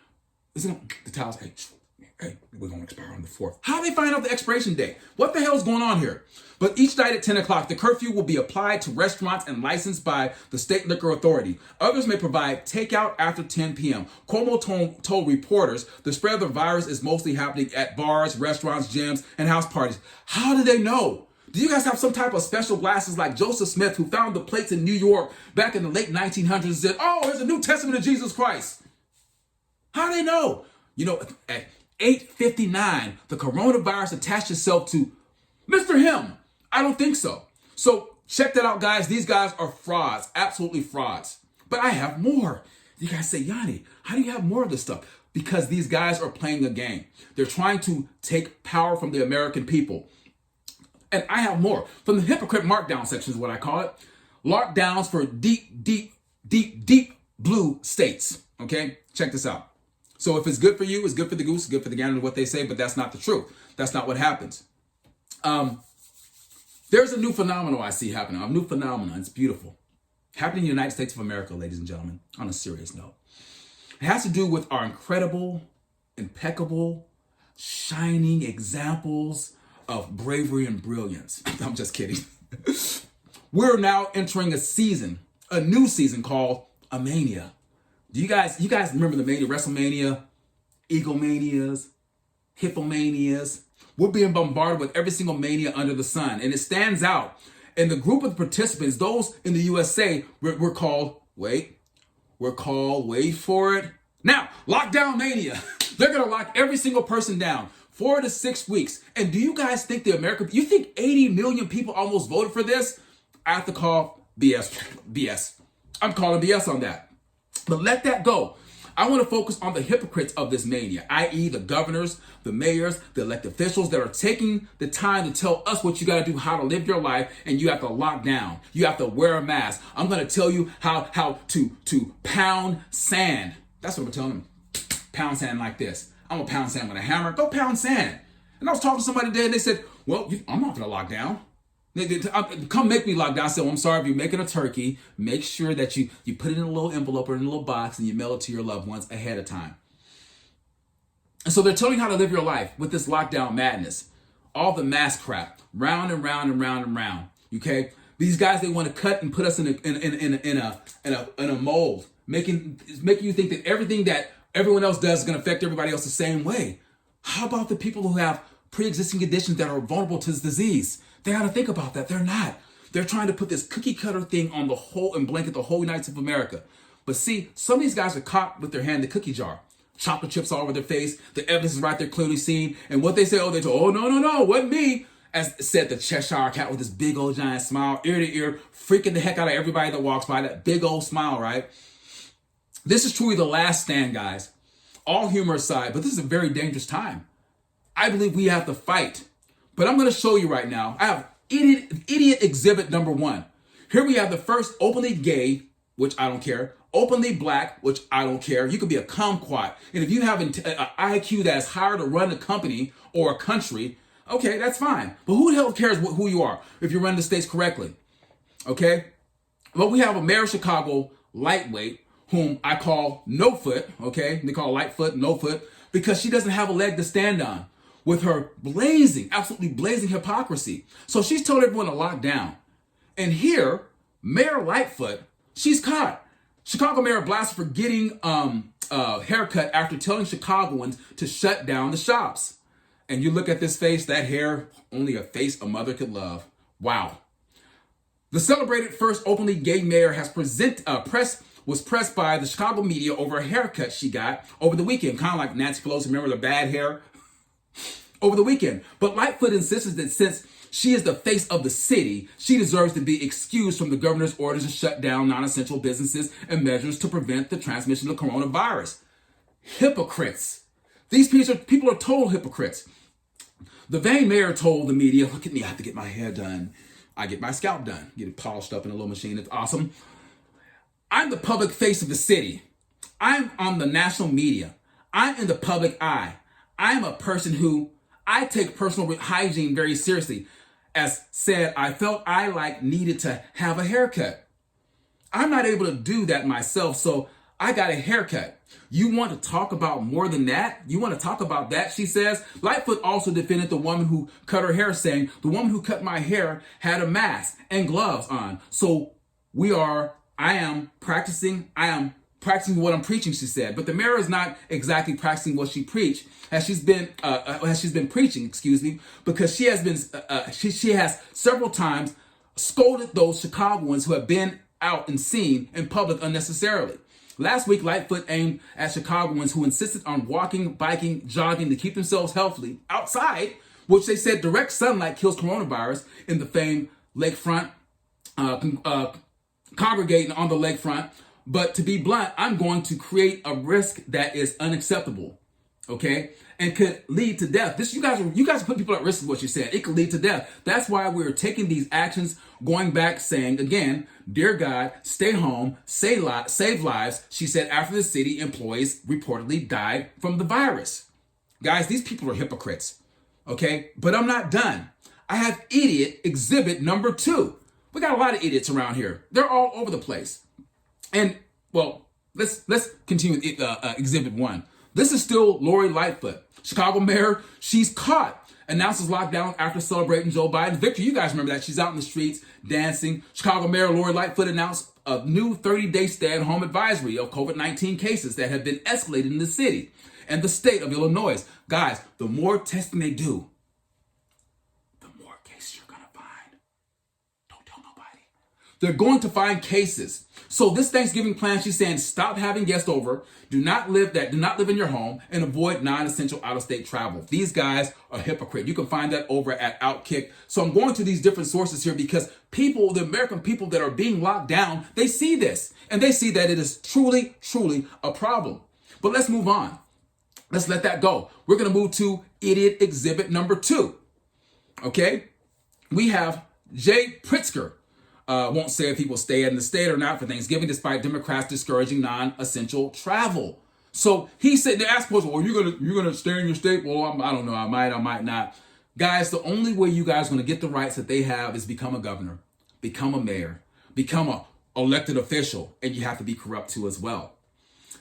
The towels, hey, we're going to expire on the 4th. How do they find out the expiration date? What the hell is going on here? But each night at 10 o'clock, the curfew will be applied to restaurants and licensed by the state liquor authority. Others may provide takeout after 10 p.m. Cuomo told reporters the spread of the virus is mostly happening at bars, restaurants, gyms, and house parties. How do they know? Do you guys have some type of special glasses like Joseph Smith, who found the plates in New York back in the late 1900s and said, oh, there's a New Testament of Jesus Christ? How do they know? At 8:59, the coronavirus attached itself to Mr. Him. I don't think so. So check that out, guys. These guys are frauds, absolutely frauds. But I have more. You guys say, Yanni, how do you have more of this stuff? Because these guys are playing a game. They're trying to take power from the American people. And I have more. From the hypocrite markdown section is what I call it. Lockdowns for deep blue states. Okay? Check this out. So if it's good for you, it's good for the goose, it's good for the gander, what they say, but that's not the truth. That's not what happens. There's a new phenomenon I see happening. A new phenomenon. It's beautiful. Happening in the United States of America, ladies and gentlemen, on a serious note. It has to do with our incredible, impeccable, shining examples of bravery and brilliance. I'm just kidding. We're now entering a new season called a mania. Do you guys remember the mania, WrestleMania, Egomanias, Hippomanias? We're being bombarded with every single mania under the sun. And it stands out. And the group of participants, those in the USA, we're called, wait for it. Now, lockdown mania. They're going to lock every single person down 4 to 6 weeks. And do you guys think you think 80 million people almost voted for this? I have to call BS. I'm calling BS on that. But let that go. I want to focus on the hypocrites of this mania, i.e. the governors, the mayors, the elected officials that are taking the time to tell us what you got to do, how to live your life, and you have to lock down. You have to wear a mask. I'm going to tell you how to pound sand. That's what I'm telling them. Pound sand like this. I'm gonna pound sand with a hammer. Go pound sand. And I was talking to somebody today and they said, well, I'm not gonna lock down. Come make me lock down. I said, well, I'm sorry, if you're making a turkey, make sure that you put it in a little envelope or in a little box and you mail it to your loved ones ahead of time. And so they're telling you how to live your life with this lockdown madness. All the mask crap, round and round and round and round. Okay? These guys, they want to cut and put us in a mold, making you think that everything that everyone else does is going to affect everybody else the same way. How about the people who have pre-existing conditions that are vulnerable to this disease? They got to think about that. They're not. They're trying to put this cookie cutter thing on the whole and blanket the whole United States of America. But see, some of these guys are caught with their hand in the cookie jar. Chocolate chips all over their face. The evidence is right there clearly seen. And what they say, no, wasn't me. As said the Cheshire Cat with this big old giant smile, ear to ear, freaking the heck out of everybody that walks by. That big old smile, right? This is truly the last stand, guys. All humor aside, but this is a very dangerous time. I believe we have to fight. But I'm going to show you right now. I have idiot exhibit number 1. Here we have the first openly gay, which I don't care, openly black, which I don't care. You could be a kumquat. And if you have an IQ that is higher to run a company or a country, okay, that's fine. But who the hell cares who you are if you run the states correctly? Okay? Well, we have a mayor of Chicago, lightweight, whom I call no foot, okay? They call Lightfoot, no foot, because she doesn't have a leg to stand on with her absolutely blazing hypocrisy. So she's told everyone to lock down. And here, Mayor Lightfoot, she's caught. Chicago Mayor blasted for getting a haircut after telling Chicagoans to shut down the shops. And you look at this face, that hair, only a face a mother could love. Wow. The celebrated first openly gay mayor was pressed by the Chicago media over a haircut she got over the weekend, kind of like Nancy Pelosi, remember the bad hair? Over the weekend. But Lightfoot insisted that since she is the face of the city, she deserves to be excused from the governor's orders to shut down non-essential businesses and measures to prevent the transmission of the coronavirus. Hypocrites. These people are total hypocrites. The vain mayor told the media, look at me, I have to get my hair done. I get my scalp done, get it polished up in a little machine. It's awesome. I'm the public face of the city. I'm on the national media. I'm in the public eye. I'm a person who I take personal hygiene very seriously. As said, I felt I needed to have a haircut. I'm not able to do that myself, so I got a haircut. You want to talk about more than that? You want to talk about that, she says. Lightfoot also defended the woman who cut her hair, saying, the woman who cut my hair had a mask and gloves on. So I am practicing what I'm preaching, she said. But the mayor is not exactly practicing what she preached, as she's been preaching, because she has several times scolded those Chicagoans who have been out and seen in public unnecessarily. Last week, Lightfoot aimed at Chicagoans who insisted on walking, biking, jogging to keep themselves healthy outside, which they said direct sunlight kills coronavirus in the famed lakefront, congregating on the lakefront. But to be blunt, I'm going to create a risk that is unacceptable, okay, and could lead to death. You guys put people at risk is what you said. It could lead to death. That's why we're taking these actions, going back, saying again, dear God, stay home, save lives, she said after the city employees reportedly died from the virus. Guys, these people are hypocrites, okay? But I'm not done. I have idiot exhibit number 2. We got a lot of idiots around here. They're all over the place. And, well, let's continue with exhibit 1. This is still Lori Lightfoot. Chicago mayor, she's caught. Announces lockdown after celebrating Joe Biden's victory. You guys remember that. She's out in the streets dancing. Chicago mayor Lori Lightfoot announced a new 30-day stay-at-home advisory of COVID-19 cases that have been escalated in the city and the state of Illinois. Guys, the more testing they do, the more cases you're going to find. Don't tell nobody. They're going to find cases. So this Thanksgiving plan, she's saying, stop having guests over, do not live in your home, and avoid non-essential out-of-state travel. These guys are hypocrite. You can find that over at Outkick. So I'm going to these different sources here because people, the American people that are being locked down, they see this, and they see that it is truly, truly a problem. But let's move on. Let's let that go. We're going to move to idiot exhibit number 2. Okay? We have Jay Pritzker. Won't say if he will stay in the state or not for Thanksgiving, despite Democrats discouraging non-essential travel. So he said, they asked us, well, you're gonna stay in your state? Well, I don't know. I might not. Guys, the only way you guys are gonna get the rights that they have is become a governor, become a mayor, become a elected official, and you have to be corrupt too as well.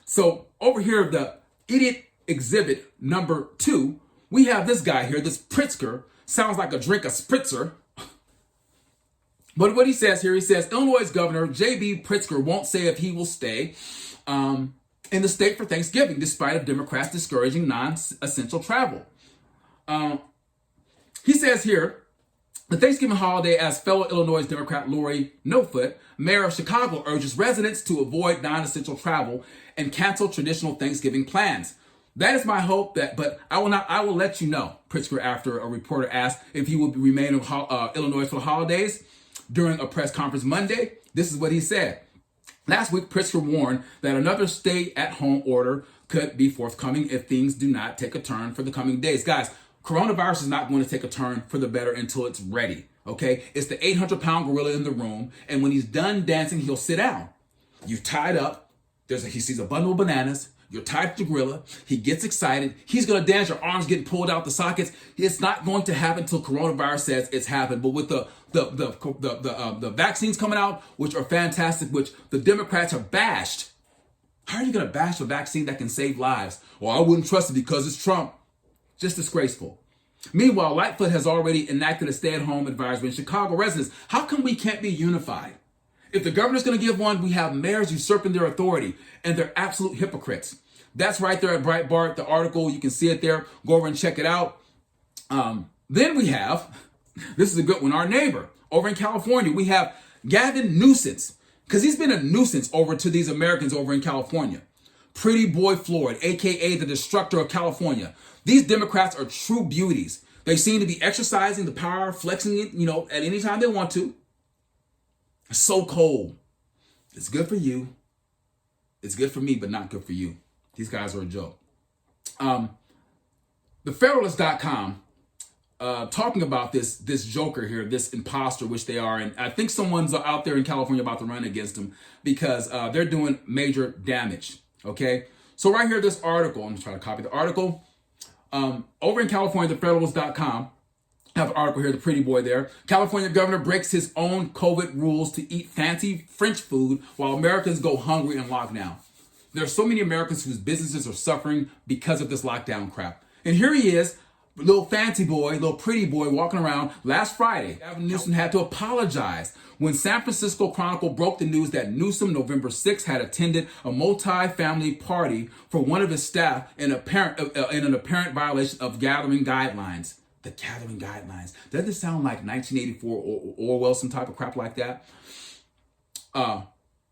So over here, the idiot exhibit number 2, we have this guy here, this Pritzker, sounds like a drink of spritzer. But what he says here, he says, Illinois Governor J.B. Pritzker won't say if he will stay in the state for Thanksgiving, despite of Democrats discouraging non-essential travel. He says here, the Thanksgiving holiday, as fellow Illinois Democrat Lori Nofoot, mayor of Chicago, urges residents to avoid non-essential travel and cancel traditional Thanksgiving plans. That is my hope, but I will let you know, Pritzker, after a reporter asked if he would remain in Illinois for the holidays during a press conference Monday. This is what he said. Last week, Pritzker warned that another stay-at-home order could be forthcoming if things do not take a turn for the coming days. Guys, coronavirus is not going to take a turn for the better until it's ready, okay? It's the 800-pound gorilla in the room, and when he's done dancing, he'll sit down. You've tied up. He sees a bundle of bananas. You're tied to the gorilla. He gets excited. He's going to dance. Your arms getting pulled out the sockets. It's not going to happen until coronavirus says it's happened. But with the vaccines coming out, which are fantastic, which the Democrats have bashed, how are you going to bash a vaccine that can save lives? Well, I wouldn't trust it because it's Trump. Just disgraceful. Meanwhile, Lightfoot has already enacted a stay-at-home advisory in Chicago residents. How come we can't be unified? If the governor's going to give one, we have mayors usurping their authority, and they're absolute hypocrites. That's right there at Breitbart, the article. You can see it there. Go over and check it out. Then we have, this is a good one, our neighbor over in California. We have Gavin Newsom, because he's been a nuisance over to these Americans over in California. Pretty Boy Floyd, a.k.a. the destructor of California. These Democrats are true beauties. They seem to be exercising the power, flexing it, at any time they want to. It's so cold. It's good for you. It's good for me, but not good for you. These guys are a joke. The Federalist.com talking about this joker here, this imposter, which they are. And I think someone's out there in California about to run against them because they're doing major damage. Okay. So right here, this article, I'm just trying to copy the article. Over in California, the Federalist.com have an article here, the pretty boy there. California governor breaks his own COVID rules to eat fancy French food while Americans go hungry and lockdown. There are so many Americans whose businesses are suffering because of this lockdown crap. And here he is, little fancy boy, little pretty boy walking around. Last Friday, Gavin Newsom had to apologize when San Francisco Chronicle broke the news that Newsom, November 6th, had attended a multi-family party for one of his staff in an apparent violation of gathering guidelines. The gathering guidelines. Doesn't it sound like 1984 or Orwell, some type of crap like that?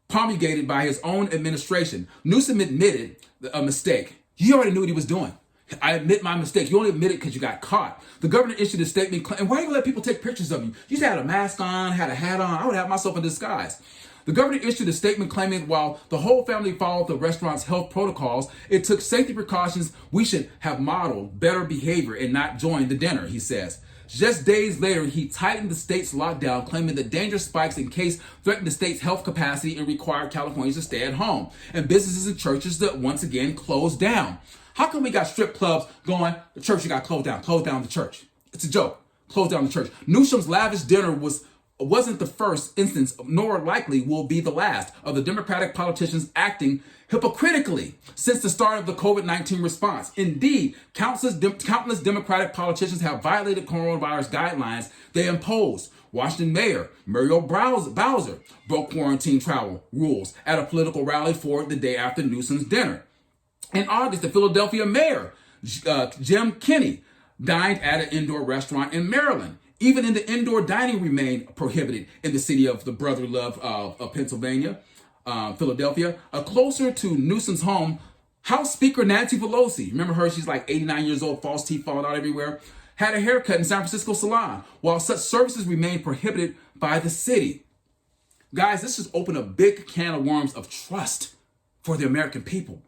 Promulgated by his own administration. Newsom admitted a mistake. He already knew what he was doing. I admit my mistake. You only admit it because you got caught. The governor issued a statement. And why are you going to let people take pictures of you? You just had a mask on, had a hat on. I would have myself in disguise. The governor issued a statement claiming while the whole family followed the restaurant's health protocols, it took safety precautions. We should have modeled better behavior and not join the dinner, he says. Just days later, he tightened the state's lockdown, claiming the danger spikes in case threatened the state's health capacity and required Californians to stay at home. And businesses and churches that once again closed down. How come we got strip clubs going, the church, you got closed down the church? It's a joke. Close down the church. Newsom's lavish dinner wasn't the first instance, nor likely will be the last, of the Democratic politicians acting hypocritically since the start of the COVID-19 response. Indeed, countless Democratic politicians have violated coronavirus guidelines they imposed. Washington Mayor Muriel Bowser broke quarantine travel rules at a political rally for the day after Newsom's dinner. In August, the Philadelphia mayor, Jim Kenney, dined at an indoor restaurant in Maryland. Even in the indoor dining remained prohibited in the city of the brother love of Pennsylvania, Philadelphia. Closer to Newsom's home, House Speaker Nancy Pelosi, remember her, she's like 89 years old, false teeth falling out everywhere, had a haircut in San Francisco salon, while such services remained prohibited by the city. Guys, this has opened a big can of worms of trust for the American people.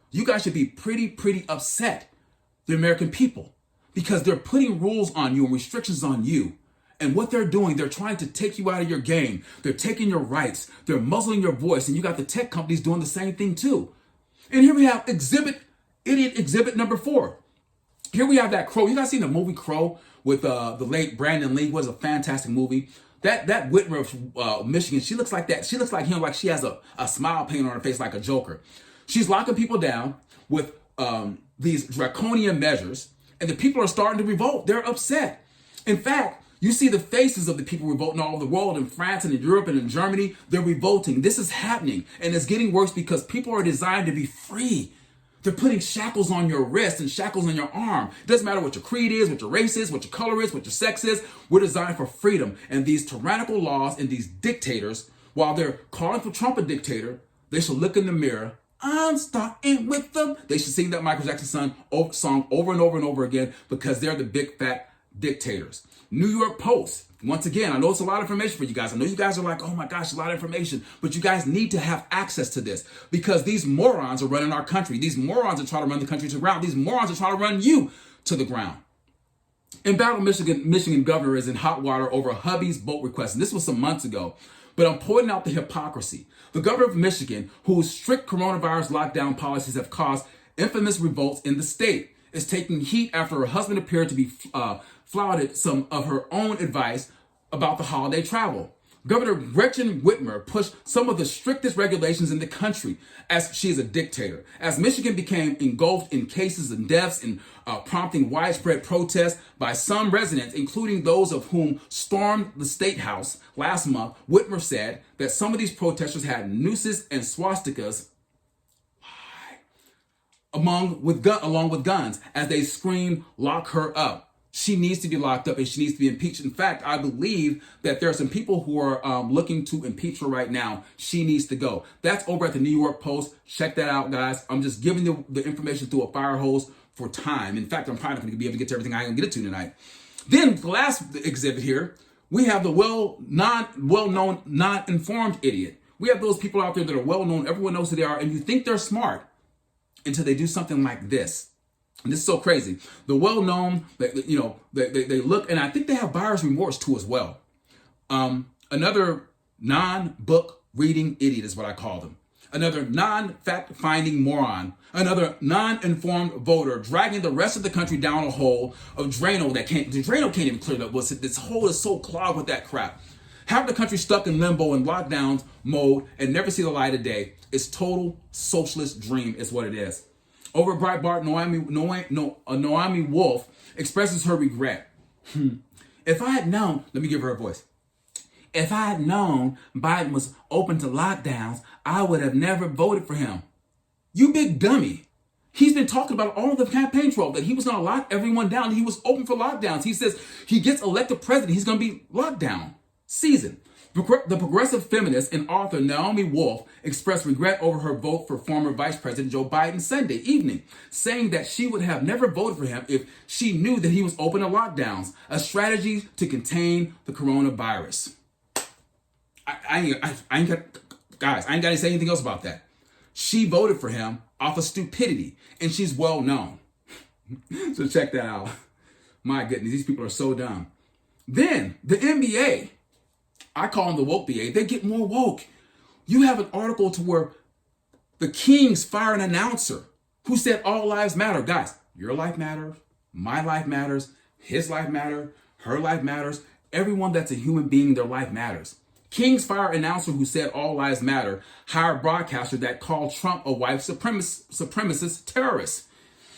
You guys should be pretty upset, the American people, because they're putting rules on you and restrictions on you. And what they're doing, they're trying to take you out of your game. They're taking your rights. They're muzzling your voice. And you got the tech companies doing the same thing too. And here we have idiot exhibit number 4. Here we have that Crow. You guys seen the movie Crow with the late Brandon Lee? Was a fantastic movie. That Whitmer of Michigan, she looks like that. She looks like him, like she has a smile painted on her face like a Joker. She's locking people down with these draconian measures, and the people are starting to revolt. They're upset. In fact, you see the faces of the people revolting all over the world, in France and in Europe and in Germany. They're revolting. This is happening, and it's getting worse because people are designed to be free. They're putting shackles on your wrist and shackles on your arm. It doesn't matter what your creed is, what your race is, what your color is, what your sex is. We're designed for freedom. And these tyrannical laws and these dictators, while they're calling for Trump a dictator, they should look in the mirror. I'm starting with them. They should sing that Michael Jackson song over and over and over again because they're the big fat dictators. New York Post. Once again, I know it's a lot of information for you guys. I know you guys are like, oh my gosh, a lot of information. But you guys need to have access to this because these morons are running our country. These morons are trying to run the country to the ground. These morons are trying to run you to the ground. In battle, Michigan governor is in hot water over hubby's boat request. And this was some months ago. But I'm pointing out the hypocrisy. The governor of Michigan, whose strict coronavirus lockdown policies have caused infamous revolts in the state, is taking heat after her husband appeared to be flouted some of her own advice about the holiday travel. Governor Gretchen Whitmer pushed some of the strictest regulations in the country as she is a dictator. As Michigan became engulfed in cases and deaths and prompting widespread protests by some residents, including those of whom stormed the State House last month, Whitmer said that some of these protesters had nooses and swastikas along with guns as they screamed, "Lock her up." She needs to be locked up and she needs to be impeached. In fact, I believe that there are some people who are looking to impeach her right now. She needs to go. That's over at the New York Post. Check that out, guys. I'm just giving you the information through a fire hose for time. In fact, I'm probably not going to be able to get to everything I'm going to get to tonight. Then the last exhibit here, we have the well-known, non-informed idiot. We have those people out there that are well-known. Everyone knows who they are, and you think they're smart until they do something like this. And this is so crazy. The well-known, they look, and I think they have buyer's remorse too as well. Another non-book reading idiot is what I call them. Another non-fact-finding moron. Another non-informed voter dragging the rest of the country down a hole of Drano Drano can't even clear that. This hole is so clogged with that crap. Half the country stuck in limbo and lockdown mode and never see the light of day. It's total socialist dream is what it is. Over at Breitbart, Noemi Wolf expresses her regret. If I had known, let me give her a voice. If I had known Biden was open to lockdowns, I would have never voted for him. You big dummy. He's been talking about all the campaign trail that he was going to lock everyone down. He was open for lockdowns. He says he gets elected president, he's going to be lockdown season. The progressive feminist and author Naomi Wolf expressed regret over her vote for former Vice President Joe Biden Sunday evening, saying that she would have never voted for him if she knew that he was open to lockdowns, a strategy to contain the coronavirus. I ain't got to say anything else about that. She voted for him off of stupidity, and she's well known. So check that out. My goodness, these people are so dumb. Then the NBA. I call them the woke BA. They get more woke. You have an article to where the Kings fire an announcer who said all lives matter. Guys, your life matters, my life matters, his life matters, her life matters. Everyone that's a human being, their life matters. Kings fire announcer who said all lives matter, hired broadcaster that called Trump a white supremacist terrorist.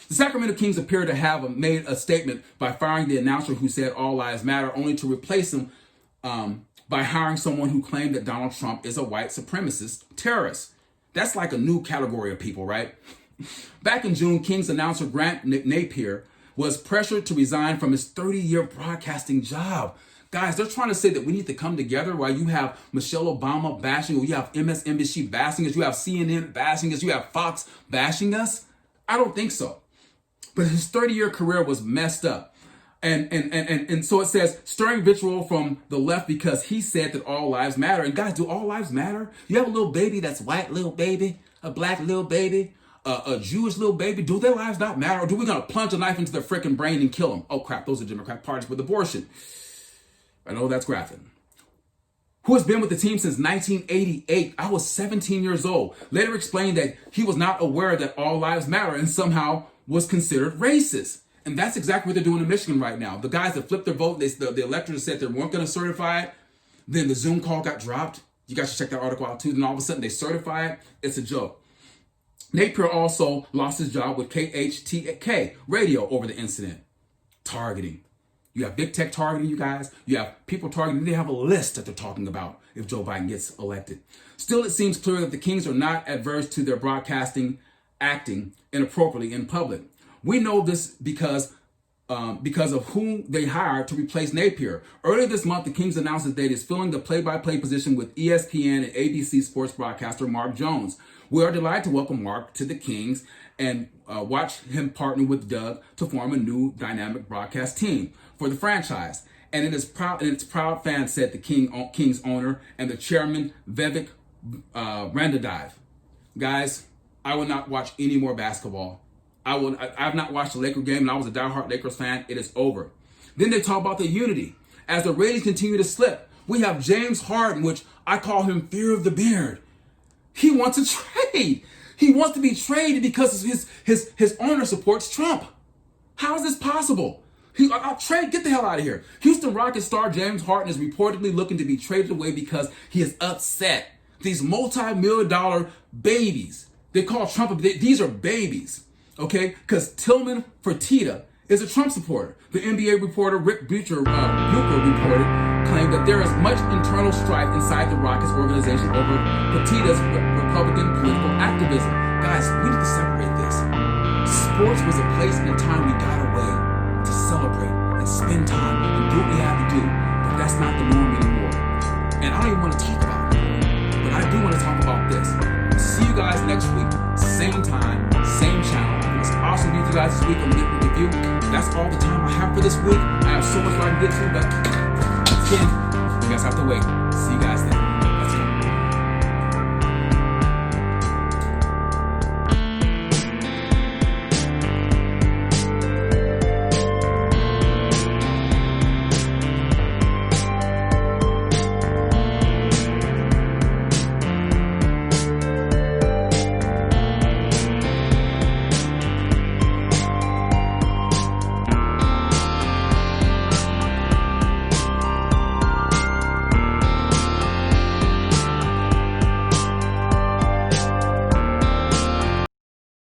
The Sacramento Kings appear to have made a statement by firing the announcer who said all lives matter, only to replace him by hiring someone who claimed that Donald Trump is a white supremacist terrorist. That's like a new category of people, right? Back in June, Kings announcer Grant Napier was pressured to resign from his 30-year broadcasting job. Guys, they're trying to say that we need to come together while you have Michelle Obama bashing, or you have MSNBC bashing us, you have CNN bashing us, you have Fox bashing us. I don't think so. But his 30-year career was messed up. And so it says, stirring vitriol from the left because he said that all lives matter. And guys, do all lives matter? You have a little baby that's white little baby, a black little baby, a Jewish little baby. Do their lives not matter? Or do we gonna plunge a knife into their freaking brain and kill them? Oh crap, those are Democrat parties with abortion. I know that's graphic. who has been with the team since 1988. I was 17 years old. Later explained that he was not aware that all lives matter and somehow was considered racist. And that's exactly what they're doing in Michigan right now. The guys that flipped their vote, the electors said they weren't going to certify it. Then the Zoom call got dropped. You guys should check that article out too. Then all of a sudden they certify it. It's a joke. Napier also lost his job with KHTK radio over the incident. Targeting. You have big tech targeting, you guys. You have people targeting. They have a list that they're talking about if Joe Biden gets elected. Still, it seems clear that the Kings are not adverse to their broadcasting acting inappropriately in public. We know this because of whom they hired to replace Napier. Earlier this month, the Kings announced that it is filling the play-by-play position with ESPN and ABC sports broadcaster Mark Jones. We are delighted to welcome Mark to the Kings and watch him partner with Doug to form a new dynamic broadcast team for the franchise. And its proud fans, said the Kings owner and the chairman, Vivek Randadive. Guys, I will not watch any more basketball. I've not watched a Laker game, and I was a diehard Lakers fan. It is over. Then they talk about the unity. As the ratings continue to slip, we have James Harden, which I call him Fear of the Beard. He wants to trade. He wants to be traded because his owner supports Trump. How is this possible? Trade, get the hell out of here. Houston Rockets star James Harden is reportedly looking to be traded away because he is upset. These multi-million-dollar babies, they call Trump, these are babies. Okay, because Tillman Fertitta is a Trump supporter. The NBA reporter Rick Bucher reported, claimed that there is much internal strife inside the Rockets organization over Fertitta's Republican political activism. Guys, we need to separate this. Sports was a place and a time we got away to celebrate and spend time and do what we had to do, but that's not the norm anymore. And I don't even want to talk about it, but I do want to talk about this. See you guys next week, same time, same channel. It's awesome to meet you guys this week on the Midweek Review. That's all the time I have for this week. I have so much more to get to, but again, you guys have to wait. See you guys then.